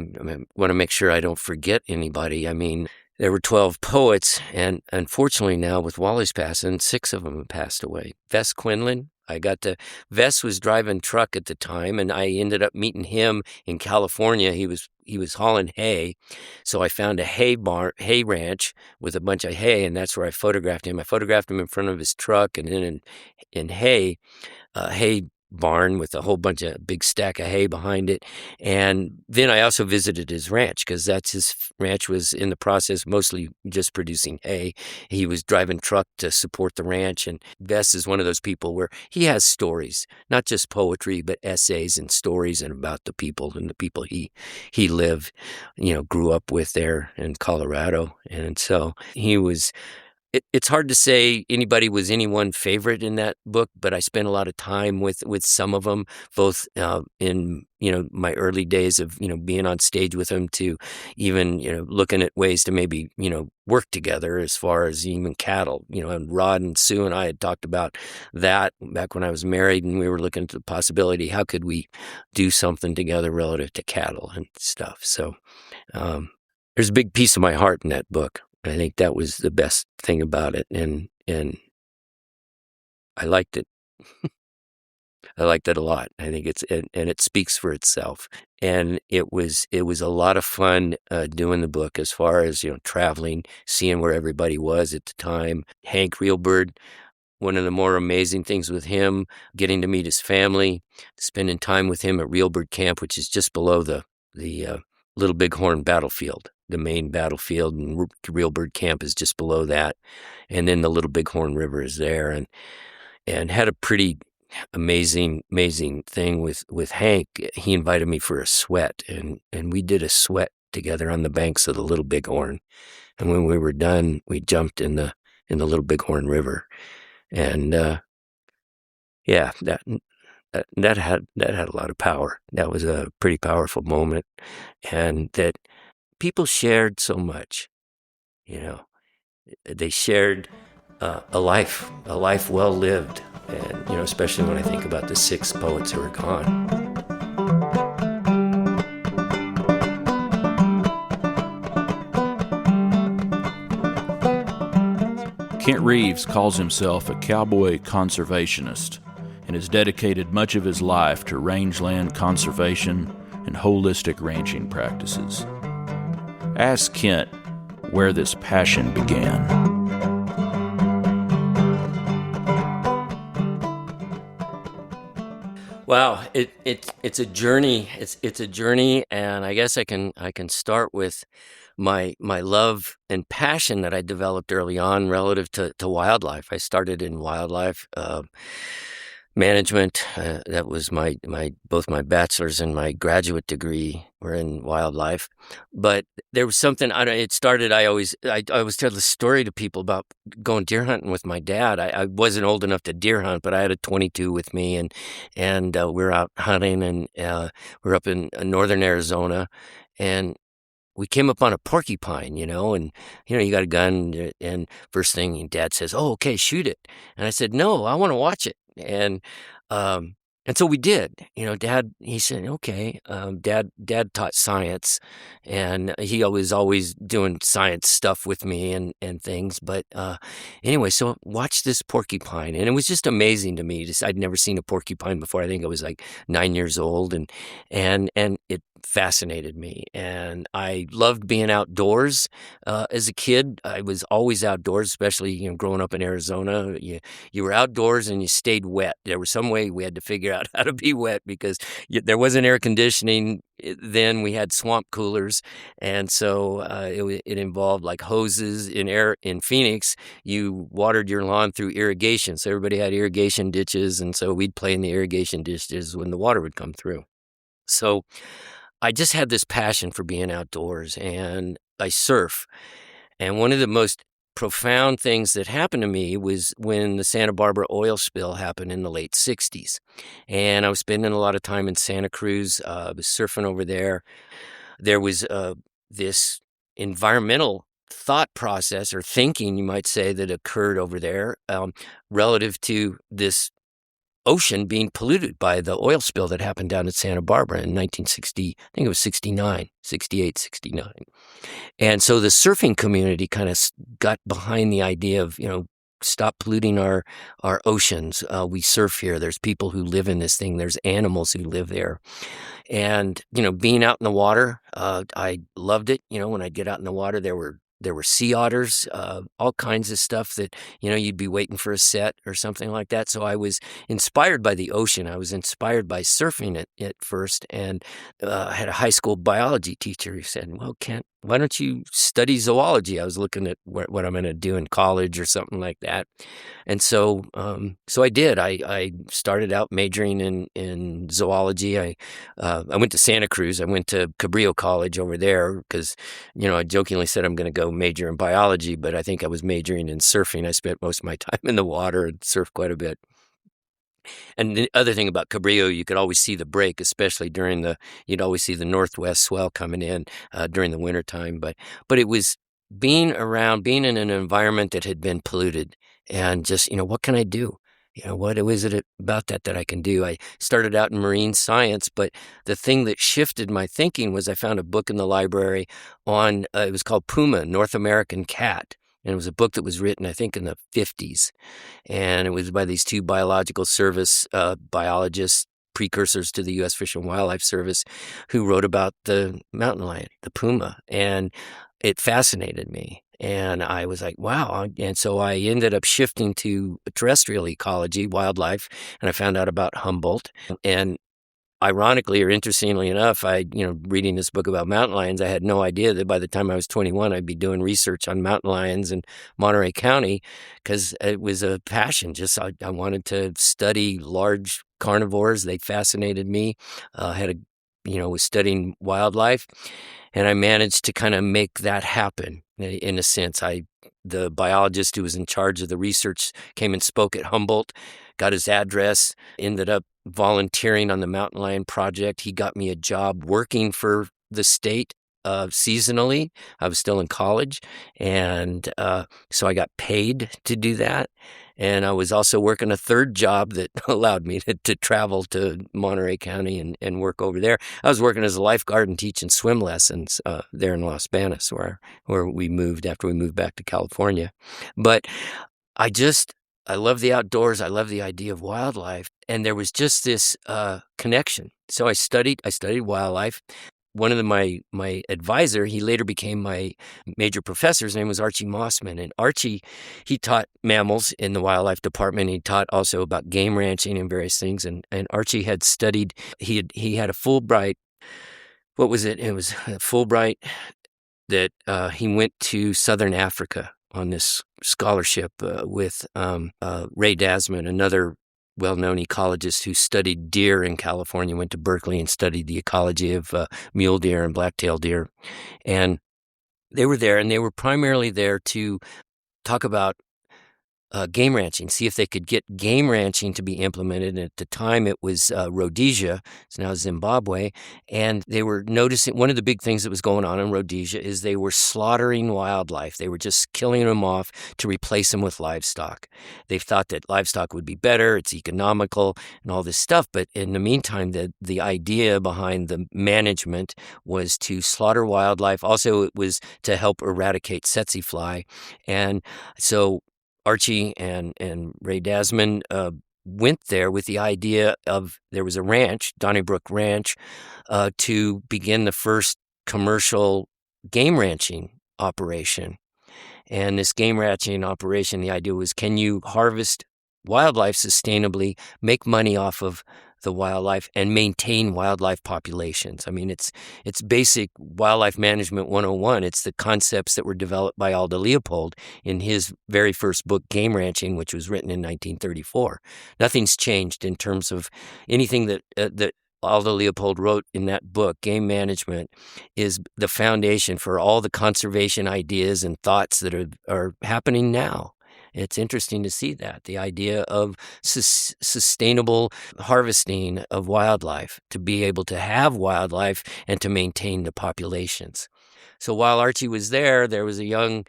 want to make sure I don't forget anybody. I mean, there were 12 poets, and unfortunately now with Wally's passing, 6 of them have passed away. Vess Quinlan, Vess was driving truck at the time, and I ended up meeting him in California. He was hauling hay, so I found a hay ranch with a bunch of hay, and that's where I photographed him. I photographed him in front of his truck, and then in hay barn with a whole bunch of big stack of hay behind it. And then I also visited his ranch because his ranch was in the process mostly just producing hay. He was driving truck to support the ranch. And Vess is one of those people where he has stories, not just poetry, but essays and stories and about the people and the people he lived, grew up with there in Colorado. And so he was. It's hard to say anybody was any one favorite in that book, but I spent a lot of time with some of them, both in my early days of being on stage with them, to even looking at ways to maybe work together as far as even cattle. And Rod and Sue and I had talked about that back when I was married, and we were looking at the possibility, how could we do something together relative to cattle and stuff. So there's a big piece of my heart in that book. I think that was the best thing about it, and I liked it. I liked it a lot. I think it speaks for itself. And it was a lot of fun doing the book, as far as traveling, seeing where everybody was at the time. Hank Reelbird, one of the more amazing things with him, getting to meet his family, spending time with him at Reelbird Camp, which is just below the Little Bighorn battlefield. The main battlefield, and Reelbird Camp is just below that, and then the Little Bighorn River is there, and had a pretty amazing thing with Hank. He invited me for a sweat, and we did a sweat together on the banks of the Little Bighorn. And when we were done, we jumped in the Little Bighorn River, and that had a lot of power. That was a pretty powerful moment, and that. People shared so much, They shared a life well lived, and especially when I think about the 6 poets who are gone. Kent Reeves calls himself a cowboy conservationist, and has dedicated much of his life to rangeland conservation and holistic ranching practices. Ask Kent where this passion began. Wow, it's a journey. It's a journey, and I guess I can start with my love and passion that I developed early on relative to wildlife. I started in wildlife management. That was both my bachelor's and my graduate degree were in wildlife. But there was something. It started. I always tell the story to people about going deer hunting with my dad. I wasn't old enough to deer hunt, but I had a .22 with me, and we were out hunting, and we're up in northern Arizona, and we came up on a porcupine, and you got a gun, and first thing Dad says, "Oh, okay, shoot it." And I said, "No, I want to watch it." And so we did. Dad, he said, "Okay." Dad taught science, and he was always doing science stuff with me and things. But anyway, so watch this porcupine, and it was just amazing to me. I'd never seen a porcupine before. I think I was like 9 years old, and it fascinated me, and I loved being outdoors. As a kid, I was always outdoors, especially growing up in Arizona. You were outdoors and you stayed wet. There was some way we had to figure out how to be wet because there wasn't air conditioning. Then we had swamp coolers, and so it involved like hoses. In Phoenix, you watered your lawn through irrigation, so everybody had irrigation ditches, and so we'd play in the irrigation ditches when the water would come through. So I just had this passion for being outdoors, and I surf. And one of the most profound things that happened to me was when the Santa Barbara oil spill happened in the late 60s. And I was spending a lot of time in Santa Cruz. I was surfing over there. There was this environmental thought process or thinking, you might say, that occurred over there relative to this ocean being polluted by the oil spill that happened down at Santa Barbara in 1960, I think it was 69, 68, 69. And so the surfing community kind of got behind the idea of, stop polluting our oceans. We surf here. There's people who live in this thing. There's animals who live there. And, being out in the water, I loved it. When I'd get out in the water, there were sea otters, all kinds of stuff that, you'd be waiting for a set or something like that. So I was inspired by the ocean. I was inspired by surfing at first. And I had a high school biology teacher who said, "Well, Kent, why don't you study zoology?" I was looking at what I'm going to do in college or something like that. And so I did. I started out majoring in zoology. I went to Santa Cruz. I went to Cabrillo College over there because, I jokingly said I'm going to go major in biology, but I think I was majoring in surfing. I spent most of my time in the water and surfed quite a bit. And the other thing about Cabrillo, you could always see the break, especially you'd always see the northwest swell coming in during the wintertime. But it was being in an environment that had been polluted and just, what can I do? What is it about that I can do? I started out in marine science, but the thing that shifted my thinking was I found a book in the library on, it was called Puma, North American Cat. And it was a book that was written, I think, in the 50s. And it was by these two biological service biologists, precursors to the U.S. Fish and Wildlife Service, who wrote about the mountain lion, the puma. And it fascinated me. And I was like, wow. And so I ended up shifting to terrestrial ecology, wildlife, and I found out about Humboldt. And ironically or interestingly enough, reading this book about mountain lions, I had no idea that by the time I was 21, I'd be doing research on mountain lions in Monterey County because it was a passion. Just I wanted to study large carnivores. They fascinated me. Was studying wildlife, and I managed to kind of make that happen in a sense. The biologist who was in charge of the research came and spoke at Humboldt, got his address, ended up volunteering on the Mountain Lion Project. He got me a job working for the state seasonally. I was still in college, and so I got paid to do that. And I was also working a third job that allowed me to travel to Monterey County and work over there. I was working as a lifeguard and teaching swim lessons there in Los Banos, where we moved after we moved back to California. But I just I love the outdoors. I love the idea of wildlife. And there was just this connection. So I studied wildlife. One of my advisor, he later became my major professor. His name was Archie Mossman. And Archie, he taught mammals in the wildlife department. He taught also about game ranching and various things. And Archie had studied, he had a Fulbright. What was it? It was a Fulbright that he went to Southern Africa on this scholarship with Ray Dasman, another well-known ecologist who studied deer in California, went to Berkeley and studied the ecology of mule deer and black-tailed deer. And they were there, and they were primarily there to talk about game ranching, see if they could get game ranching to be implemented. And at the time, it was Rhodesia, it's now Zimbabwe, and they were noticing one of the big things that was going on in Rhodesia is they were slaughtering wildlife. They were just killing them off to replace them with livestock. They thought that livestock would be better, it's economical, and all this stuff. But in the meantime, the idea behind the management was to slaughter wildlife. Also, it was to help eradicate tsetse fly. And so Archie and Ray Dasman went there with the idea of there was a ranch, Donnybrook Ranch, to begin the first commercial game ranching operation. And this game ranching operation, the idea was, can you harvest wildlife sustainably, make money off of the wildlife, and maintain wildlife populations? I mean, it's basic wildlife management 101. It's the concepts that were developed by Aldo Leopold in his very first book, Game Ranching, which was written in 1934. Nothing's changed in terms of anything that Aldo Leopold wrote in that book. Game management is the foundation for all the conservation ideas and thoughts that are happening now. It's interesting to see that, the idea of sustainable harvesting of wildlife, to be able to have wildlife and to maintain the populations. So while Archie was there, there was a young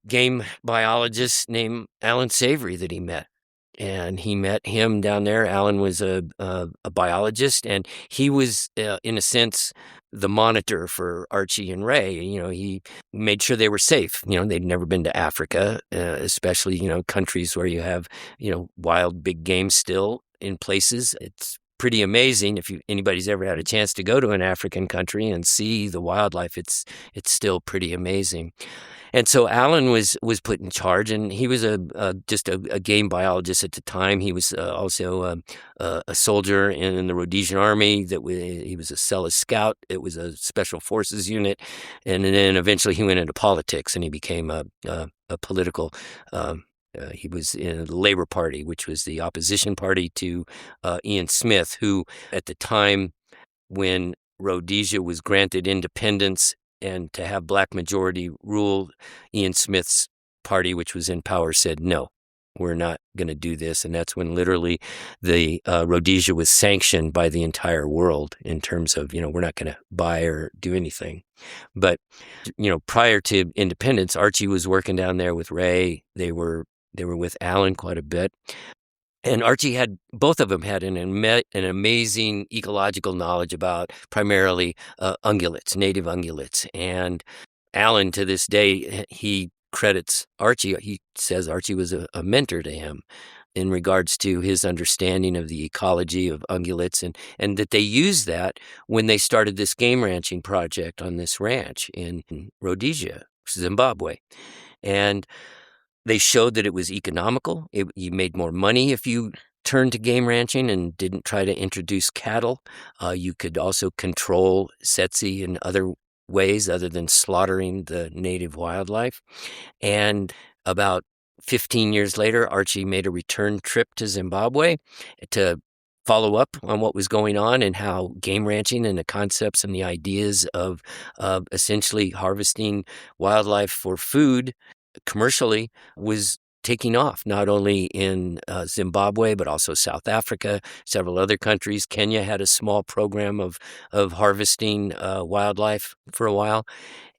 game biologist named Alan Savory that he met. And he met him down there. Alan was a biologist, and he was, in a sense, the monitor for Archie and Ray. You know, he made sure they were safe. You know, they'd never been to Africa, especially, you know, countries where you have, you know, wild big game still in places. It's pretty amazing if anybody's ever had a chance to go to an African country and see the wildlife. It's still pretty amazing. And so Alan was put in charge, and he was just a game biologist at the time. He was also a soldier in the Rhodesian army. He was a Cella scout. It was a special forces unit, and then eventually he went into politics, and he became a political. He was in the Labor Party, which was the opposition party to Ian Smith, who at the time when Rhodesia was granted independence and to have black majority rule, Ian Smith's party, which was in power, said, no, we're not going to do this. And that's when literally the Rhodesia was sanctioned by the entire world in terms of, you know, we're not going to buy or do anything. But, you know, prior to independence, Archie was working down there with Ray. They were with Alan quite a bit. And Archie both of them had an amazing ecological knowledge about primarily ungulates, native ungulates. And Alan, to this day, he credits Archie. He says Archie was a mentor to him in regards to his understanding of the ecology of ungulates, and that they used that when they started this game ranching project on this ranch in Rhodesia, Zimbabwe. And they showed that it was economical. You made more money if you turned to game ranching and didn't try to introduce cattle. You could also control tsetse in other ways other than slaughtering the native wildlife. And about 15 years later, Archie made a return trip to Zimbabwe to follow up on what was going on and how game ranching and the concepts and the ideas of essentially harvesting wildlife for food commercially was taking off, not only in Zimbabwe, but also South Africa, several other countries. Kenya had a small program of harvesting wildlife for a while,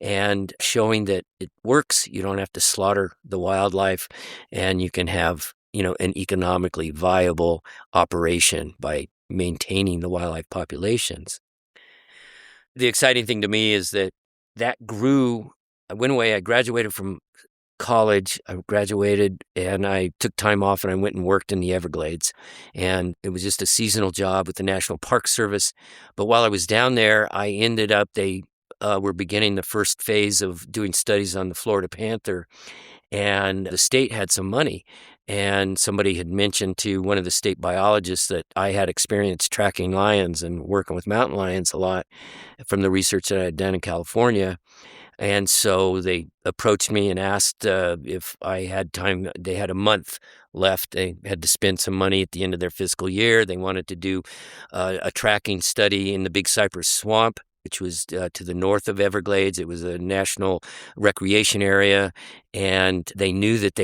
and showing that it works. You don't have to slaughter the wildlife, and you can have, you know, an economically viable operation by maintaining the wildlife populations. The exciting thing to me is that grew. I went away. I graduated from college. I graduated and I took time off and I went and worked in the Everglades. And it was just a seasonal job with the National Park Service. But while I was down there, I ended up, they were beginning the first phase of doing studies on the Florida panther. And the state had some money. And somebody had mentioned to one of the state biologists that I had experience tracking lions and working with mountain lions a lot from the research that I had done in California. And so they approached me and asked if I had time. They had a month left. They had to spend some money at the end of their fiscal year. They wanted to do a tracking study in the Big Cypress Swamp, which was to the north of Everglades. It was a national recreation area, and they knew that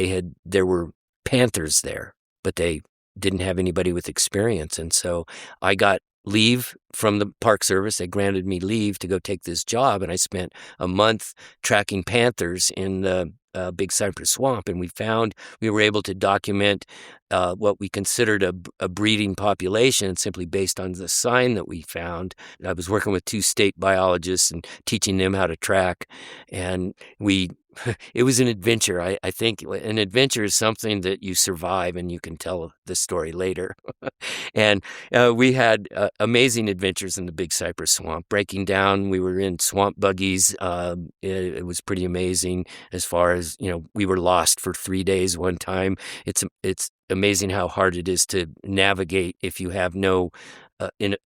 there were panthers there, but they didn't have anybody with experience. And so I got leave from the Park Service. They granted me leave to go take this job, and I spent a month tracking panthers in the Big Cypress Swamp, and we were able to document what we considered a breeding population simply based on the sign that we found. I was working with 2 state biologists and teaching them how to track, and it was an adventure. I think an adventure is something that you survive and you can tell the story later. And we had amazing adventures in the Big Cypress Swamp, breaking down. We were in swamp buggies. It was pretty amazing as far as, we were lost for 3 days one time. It's amazing how hard it is to navigate if you have no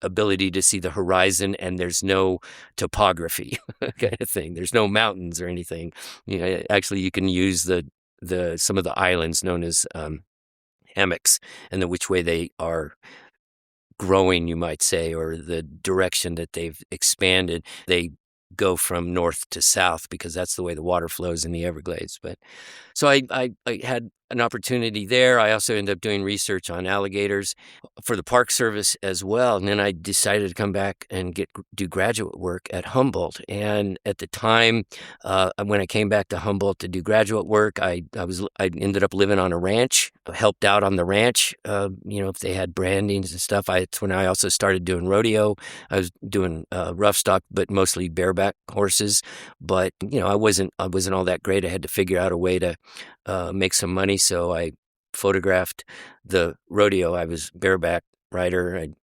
ability to see the horizon and there's no topography kind of thing. There's no mountains or anything. Actually, you can use some of the islands known as hammocks, and which way they are growing, you might say, or the direction that they've expanded. They go from north to south because that's the way the water flows in the Everglades. But so I had an opportunity there. I also ended up doing research on alligators for the Park Service as well. And then I decided to come back and do graduate work at Humboldt. And at the time, when I came back to Humboldt to do graduate work, I ended up living on a ranch, helped out on the ranch. If they had brandings and stuff. It's when I also started doing rodeo. I was doing rough stock, but mostly bareback horses. But I wasn't all that great. I had to figure out a way to make some money. So I photographed the rodeo. I was bareback rider. I'd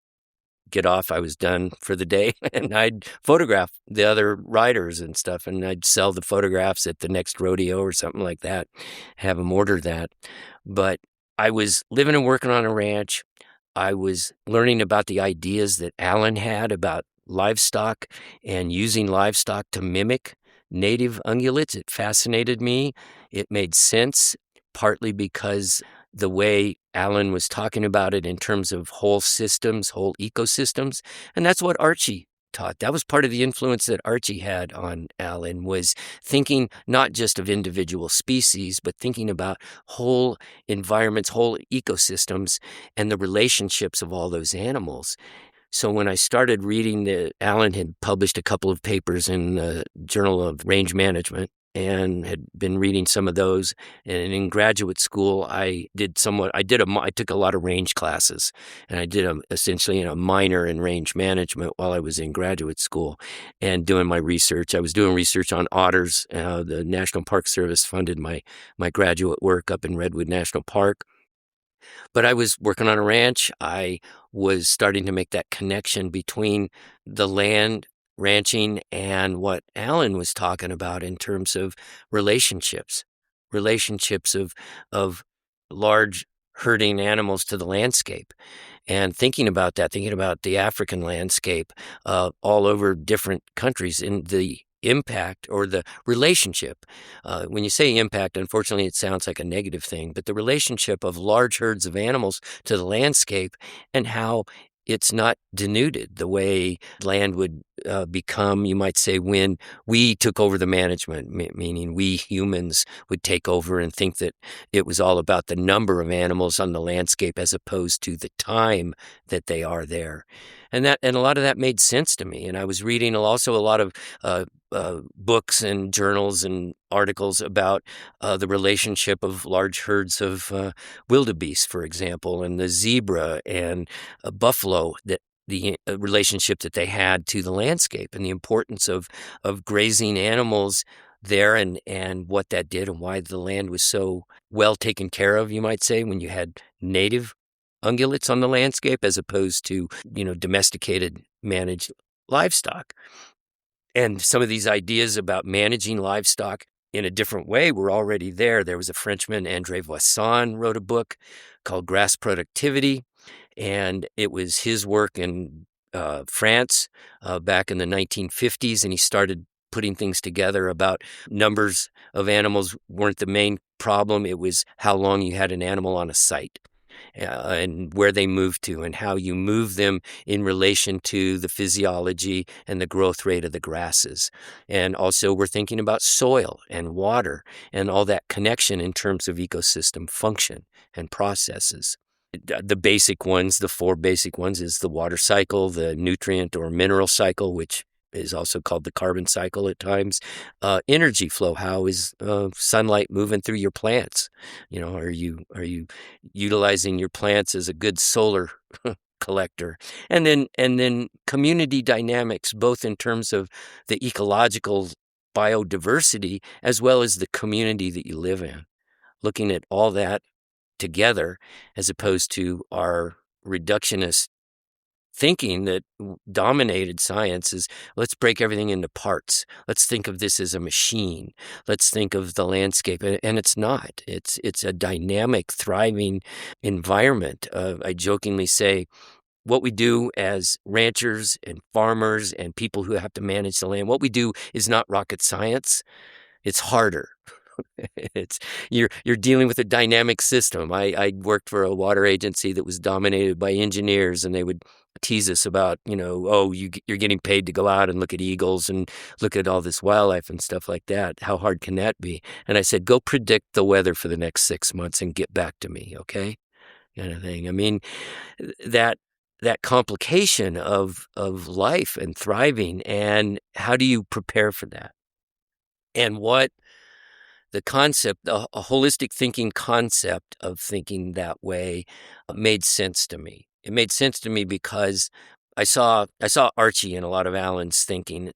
get off. I was done for the day, and I'd photograph the other riders and stuff, and I'd sell the photographs at the next rodeo or something like that, have them order that. But I was living and working on a ranch. I was learning about the ideas that Alan had about livestock and using livestock to mimic native ungulates. It fascinated me. It made sense, partly because the way Alan was talking about it in terms of whole systems, whole ecosystems. And that's what Archie taught. That was part of the influence that Archie had on Alan, was thinking not just of individual species, but thinking about whole environments, whole ecosystems, and the relationships of all those animals. So when I started reading Alan had published a couple of papers in the Journal of Range Management and had been reading some of those. And in graduate school, I took a lot of range classes, and I did essentially a minor in range management while I was in graduate school and doing my research. I was doing research on otters. The National Park Service funded my graduate work up in Redwood National Park. But I was working on a ranch. I was starting to make that connection between the land, ranching, and what Alan was talking about in terms of relationships of large herding animals to the landscape. And thinking about the African landscape all over different countries, in the impact or the relationship. When you say impact, unfortunately, it sounds like a negative thing, but the relationship of large herds of animals to the landscape and how it's not denuded the way land would become, you might say, when we took over the management, meaning we humans would take over and think that it was all about the number of animals on the landscape as opposed to the time that they are there. And a lot of that made sense to me. And I was reading also a lot of books and journals and articles about the relationship of large herds of wildebeest, for example, and the zebra and buffalo, that the relationship that they had to the landscape and the importance of grazing animals there and what that did and why the land was so well taken care of, you might say, when you had native ungulates on the landscape as opposed to, domesticated, managed livestock. And some of these ideas about managing livestock in a different way were already there. There was a Frenchman, André Voisin, wrote a book called Grass Productivity, and it was his work in France back in the 1950s, and he started putting things together about numbers of animals weren't the main problem. It was how long you had an animal on a site. And where they move to and how you move them in relation to the physiology and the growth rate of the grasses. And also we're thinking about soil and water and all that connection in terms of ecosystem function and processes. The basic ones, the four basic ones, is the water cycle, the nutrient or mineral cycle, which is also called the carbon cycle at times. Energy flow, how is sunlight moving through your plants? Are you utilizing your plants as a good solar collector? And then community dynamics, both in terms of the ecological biodiversity as well as the community that you live in. Looking at all that together as opposed to our reductionist thinking that dominated science is, let's break everything into parts. Let's think of this as a machine. Let's think of the landscape. And it's not. It's a dynamic, thriving environment. I jokingly say, what we do as ranchers and farmers and people who have to manage the land, what we do is not rocket science. It's harder. You're dealing with a dynamic system. I worked for a water agency that was dominated by engineers, and they would tease us about, you're getting paid to go out and look at eagles and look at all this wildlife and stuff like that. How hard can that be? And I said, go predict the weather for the next 6 months and get back to me, okay? Kind of thing. I mean, that complication of life and thriving, and how do you prepare for that? And what the concept, a holistic thinking concept of thinking that way made sense to me. It made sense to me because I saw Archie in a lot of Alan's thinking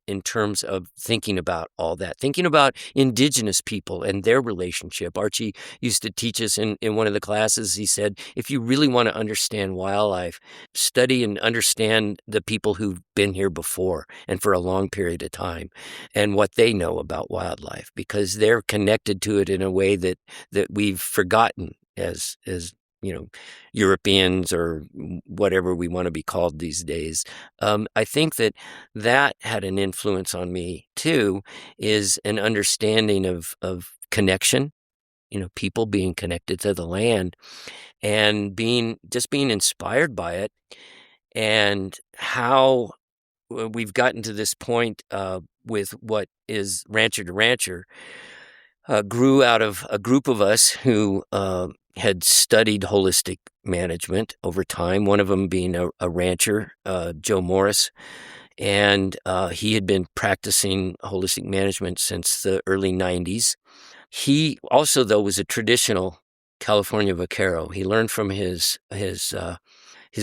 in terms of thinking about all that, thinking about indigenous people and their relationship. Archie used to teach us in one of the classes. He said, if you really want to understand wildlife, study and understand the people who've been here before and for a long period of time and what they know about wildlife, because they're connected to it in a way that we've forgotten as Europeans or whatever we want to be called these days. I think that had an influence on me too, is an understanding of connection, people being connected to the land and being inspired by it, and how we've gotten to this point with what is Rancher to Rancher grew out of a group of us who had studied holistic management over time, one of them being a rancher, Joe Morris, and he had been practicing holistic management since the early 90s. He also, though, was a traditional California vaquero. He learned from his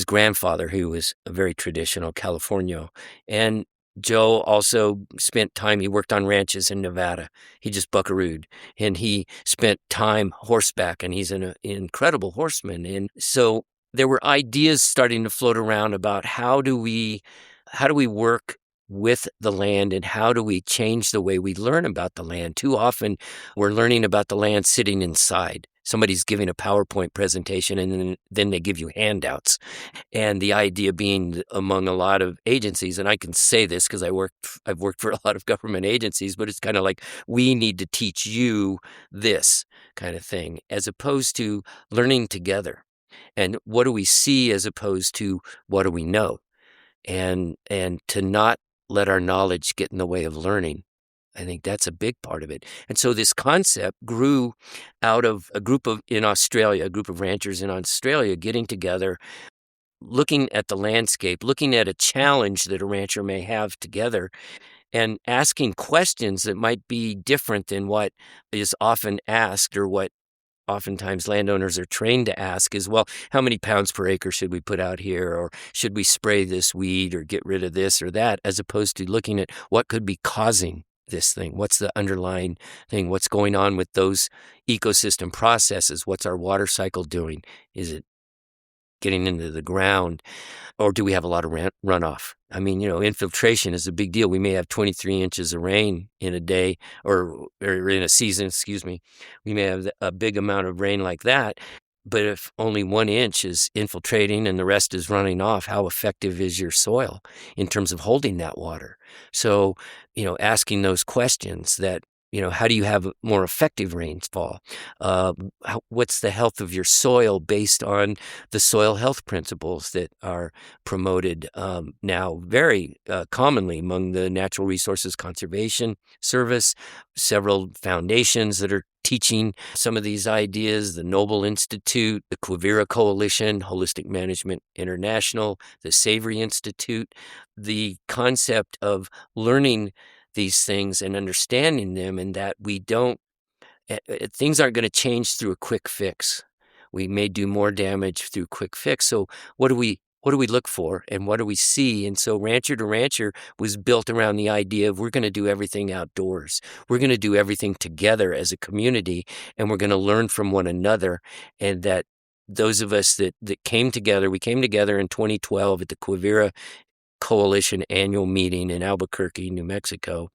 grandfather, who was a very traditional Californio, and Joe also spent time, he worked on ranches in Nevada. He just buckarooed, and he spent time horseback, and he's an incredible horseman. And so there were ideas starting to float around about how do we work with the land, and how do we change the way we learn about the land? Too often we're learning about the land sitting inside. Somebody's giving a PowerPoint presentation, and then they give you handouts. And the idea being among a lot of agencies, and I can say this because I've worked for a lot of government agencies, but it's kind of like, we need to teach you this kind of thing, as opposed to learning together. And what do we see as opposed to what do we know? And to not let our knowledge get in the way of learning. I think that's a big part of it. And so this concept grew out of a group of ranchers in Australia getting together, looking at the landscape, looking at a challenge that a rancher may have together, and asking questions that might be different than what is often asked, or what oftentimes landowners are trained to ask is, well, how many pounds per acre should we put out here? Or should we spray this weed or get rid of this or that? As opposed to looking at what could be causing this thing? What's the underlying thing? What's going on with those ecosystem processes? What's our water cycle doing? Is it getting into the ground, or do we have a lot of runoff? I mean, infiltration is a big deal. We may have 23 inches of rain in a day or in a season, excuse me. We may have a big amount of rain like that. But if only 1 inch is infiltrating and the rest is running off, how effective is your soil in terms of holding that water? So, asking those questions that, how do you have more effective rainfall? What's the health of your soil based on the soil health principles that are promoted now very commonly among the Natural Resources Conservation Service, several foundations that are teaching some of these ideas, the Noble Institute, the Quivira Coalition, Holistic Management International, the Savory Institute. The concept of learning these things and understanding them, and that we don't, things aren't going to change through a quick fix. We may do more damage through quick fix. So what do we look for, and what do we see? And so Rancher to Rancher was built around the idea of we're going to do everything outdoors. We're going to do everything together as a community, and we're going to learn from one another. And that those of us that came together, we came together in 2012 at the Quivira Coalition annual meeting in Albuquerque, New Mexico.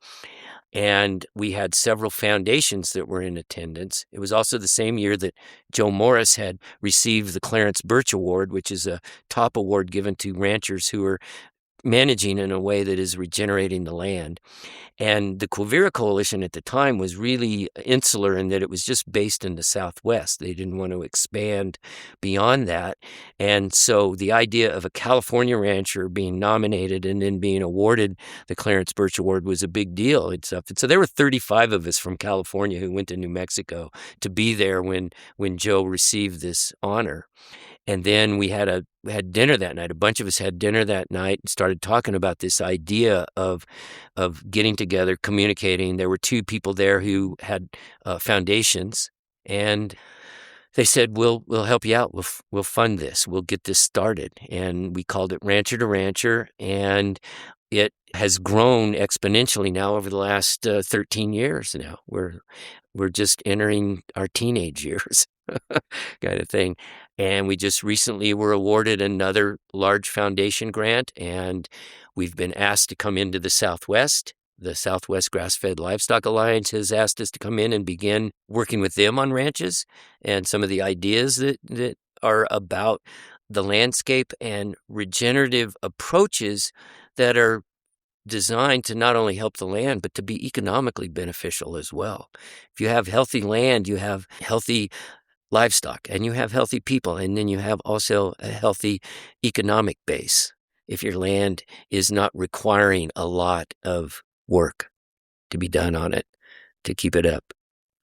And we had several foundations that were in attendance. It was also the same year that Joe Morris had received the Clarence Birch Award, which is a top award given to ranchers who are managing in a way that is regenerating the land. And the Quivira Coalition at the time was really insular in that it was just based in the Southwest. They didn't want to expand beyond that. And so the idea of a California rancher being nominated and then being awarded the Clarence Birch Award was a big deal and stuff. And so there were 35 of us from California who went to New Mexico to be there when Joe received this honor. And then we had dinner that night. A bunch of us had dinner that night and started talking about this idea of getting together, communicating. There were 2 people there who had foundations, and they said, "We'll help you out. We'll fund this. We'll get this started." And we called it Rancher to Rancher, and it has grown exponentially now over the last 13 years. Now we're just entering our teenage years, kind of thing. And we just recently were awarded another large foundation grant, and we've been asked to come into the Southwest. The Southwest Grass-Fed Livestock Alliance has asked us to come in and begin working with them on ranches and some of the ideas that are about the landscape and regenerative approaches that are designed to not only help the land, but to be economically beneficial as well. If you have healthy land, you have healthy livestock, and you have healthy people, and then you have also a healthy economic base if your land is not requiring a lot of work to be done on it to keep it up.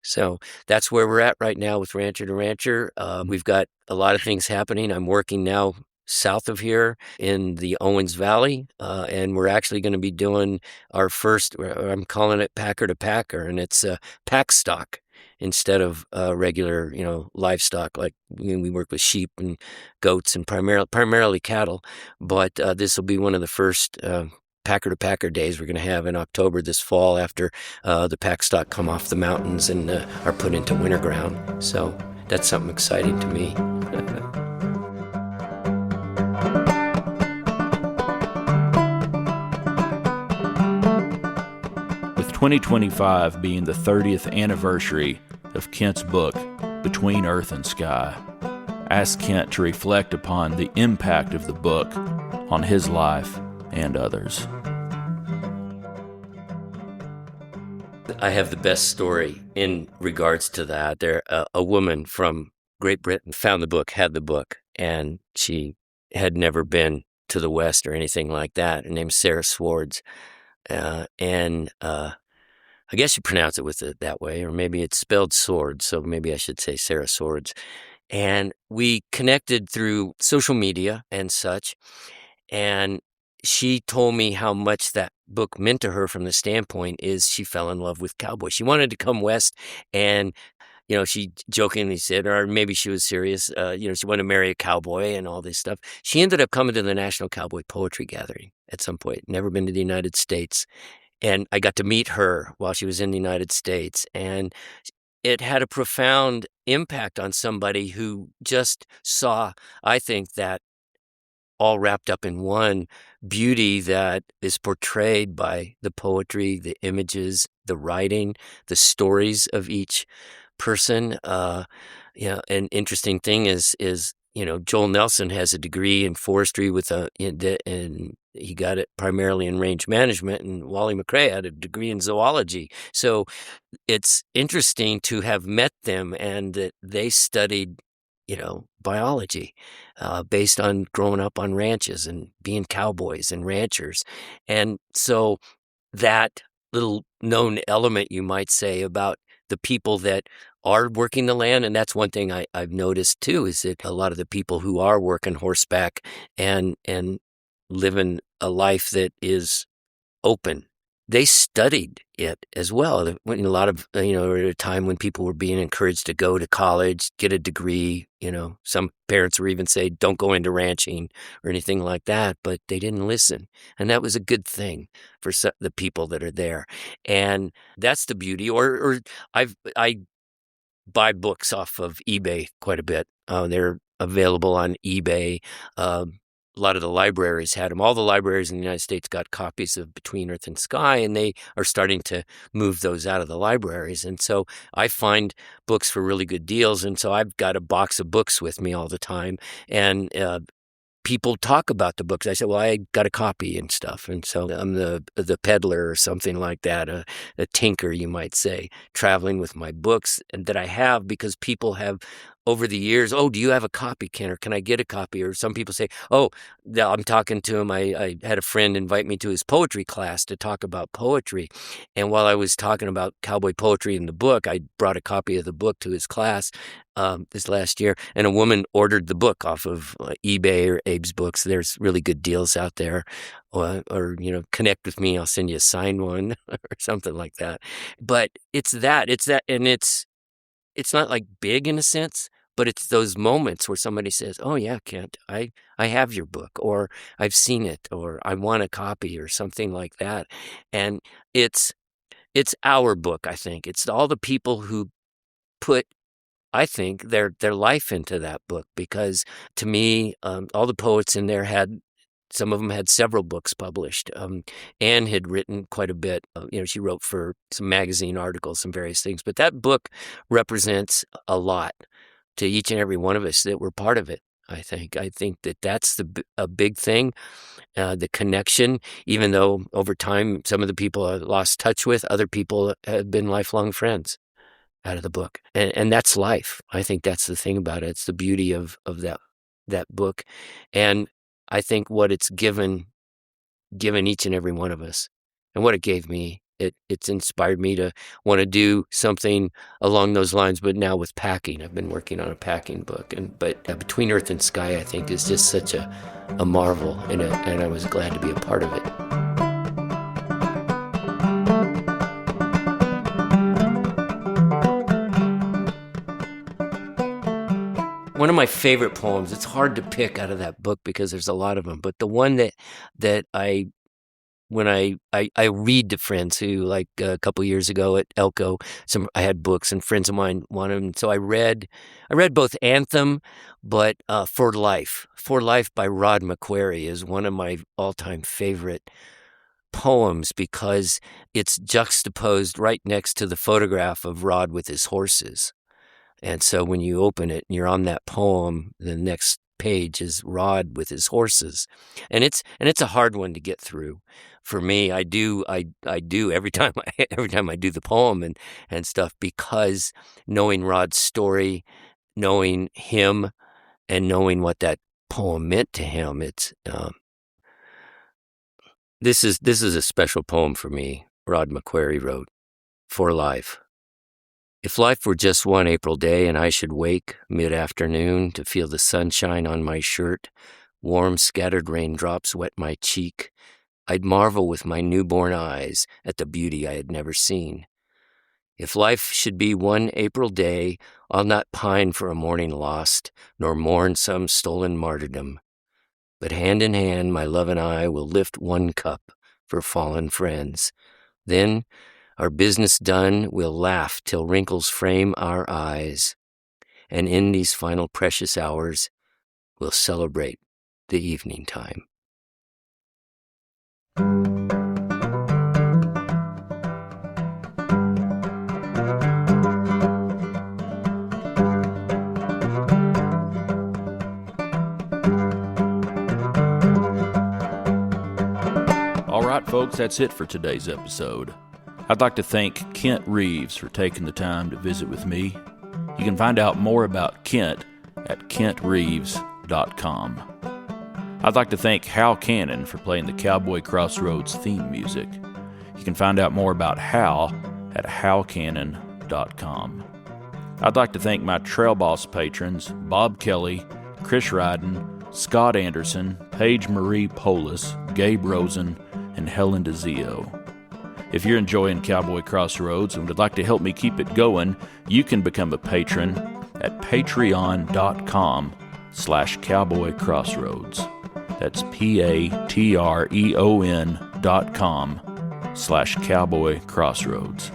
So that's where we're at right now with Rancher to Rancher. We've got a lot of things happening. I'm working now south of here in the Owens Valley, and we're actually going to be doing our first, I'm calling it Packer to Packer, and it's pack stock instead of regular, livestock. Like we work with sheep and goats and primarily cattle. But this will be one of the first Packer to Packer days we're going to have in October this fall after the pack stock come off the mountains and are put into winter ground. So that's something exciting to me. With 2025 being the 30th anniversary of Kent's book, Between Earth and Sky, ask Kent to reflect upon the impact of the book on his life and others. I have the best story in regards to that. A woman from Great Britain found the book, had the book, and she had never been to the West or anything like that. Her name's Sarah Swords. I guess you pronounce it with it that way, or maybe it's spelled Swords, so maybe I should say Sarah Swords. And we connected through social media and such, and she told me how much that book meant to her from the standpoint is she fell in love with cowboys. She wanted to come west, and she jokingly said, or maybe she was serious, she wanted to marry a cowboy and all this stuff. She ended up coming to the National Cowboy Poetry Gathering at some point, never been to the United States. And I got to meet her while she was in the United States. And it had a profound impact on somebody who just saw, I think, that all wrapped up in one beauty that is portrayed by the poetry, the images, the writing, the stories of each person. An interesting thing is Joel Nelson has a degree in forestry and he got it primarily in range management, and Wally McRae had a degree in zoology. So it's interesting to have met them and that they studied, biology, based on growing up on ranches and being cowboys and ranchers. And so that little known element, you might say, about the people that are working the land. And that's one thing I've noticed too, is that a lot of the people who are working horseback and living a life that is open, they studied it as well. When a lot of, at a time when people were being encouraged to go to college, get a degree, some parents were even say, don't go into ranching or anything like that, but they didn't listen. And that was a good thing for the people that are there. And that's the beauty. Or I buy books off of eBay quite a bit. They're available on eBay. A lot of the libraries had them. All the libraries in the United States got copies of Between Earth and Sky, and they are starting to move those out of the libraries. And so I find books for really good deals. And so I've got a box of books with me all the time. And people talk about the books. I said, well, I got a copy and stuff. And so I'm the peddler or something like that, a tinker, you might say, traveling with my books that I have, because people have over the years, oh, do you have a copy, Ken, or can I get a copy? Or some people say, oh, I'm talking to him. I had a friend invite me to his poetry class to talk about poetry. And while I was talking about cowboy poetry in the book, I brought a copy of the book to his class this last year, and a woman ordered the book off of eBay or Abe's Books. There's really good deals out there. Or connect with me. I'll send you a signed one or something like that. But it's that, and it's not like big in a sense, but it's those moments where somebody says, oh yeah, Kent, I have your book, or I've seen it, or I want a copy, or something like that. And it's our book, I think. It's all the people who put, I think, their life into that book, because to me, all the poets in there some of them had several books published. Anne had written quite a bit. She wrote for some magazine articles, some various things. But that book represents a lot to each and every one of us that were part of it, I think. I think that's a big thing, the connection, even though over time some of the people I lost touch with, other people have been lifelong friends out of the book. And that's life. I think that's the thing about it. It's the beauty of that book. And I think what it's given each and every one of us, and what it gave me, it's inspired me to want to do something along those lines, but now with packing. I've been working on a packing book, but Between Earth and Sky, I think, is just such a marvel, and I was glad to be a part of it. One of my favorite poems, it's hard to pick out of that book because there's a lot of them, but the one that when I read to friends who, like a couple years ago at Elko, I had books and friends of mine wanted them. So I read both Anthem, but For Life. For Life by Rod McQuarrie is one of my all-time favorite poems, because it's juxtaposed right next to the photograph of Rod with his horses. And so when you open it and you're on that poem, the next page is Rod with his horses. And it's a hard one to get through. For me, I do every time I do the poem and stuff, because knowing Rod's story, knowing him, and knowing what that poem meant to him, it's this is a special poem for me. Rod McQuarrie wrote, For Life. If life were just one April day and I should wake mid-afternoon to feel the sunshine on my shirt, warm scattered raindrops wet my cheek, I'd marvel with my newborn eyes at the beauty I had never seen. If life should be one April day, I'll not pine for a morning lost, nor mourn some stolen martyrdom. But hand in hand, my love and I will lift one cup for fallen friends, Then, our business done, we'll laugh till wrinkles frame our eyes. And in these final precious hours, we'll celebrate the evening time. All right, folks, that's it for today's episode. I'd like to thank Kent Reeves for taking the time to visit with me. You can find out more about Kent at kentreeves.com. I'd like to thank Hal Cannon for playing the Cowboy Crossroads theme music. You can find out more about Hal at halcannon.com. I'd like to thank my Trail Boss patrons, Bob Kelly, Chris Ryden, Scott Anderson, Paige Marie Polis, Gabe Rosen, and Helen DeZio. If you're enjoying Cowboy Crossroads and would like to help me keep it going, you can become a patron at patreon.com/cowboycrossroads. That's patreon.com/cowboycrossroads.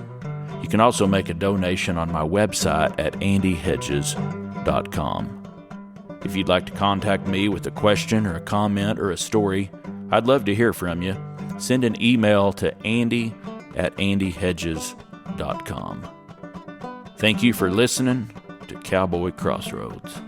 You can also make a donation on my website at andyhedges.com. If you'd like to contact me with a question or a comment or a story, I'd love to hear from you. Send an email to andy@andyhedges.com. Thank you for listening to Cowboy Crossroads.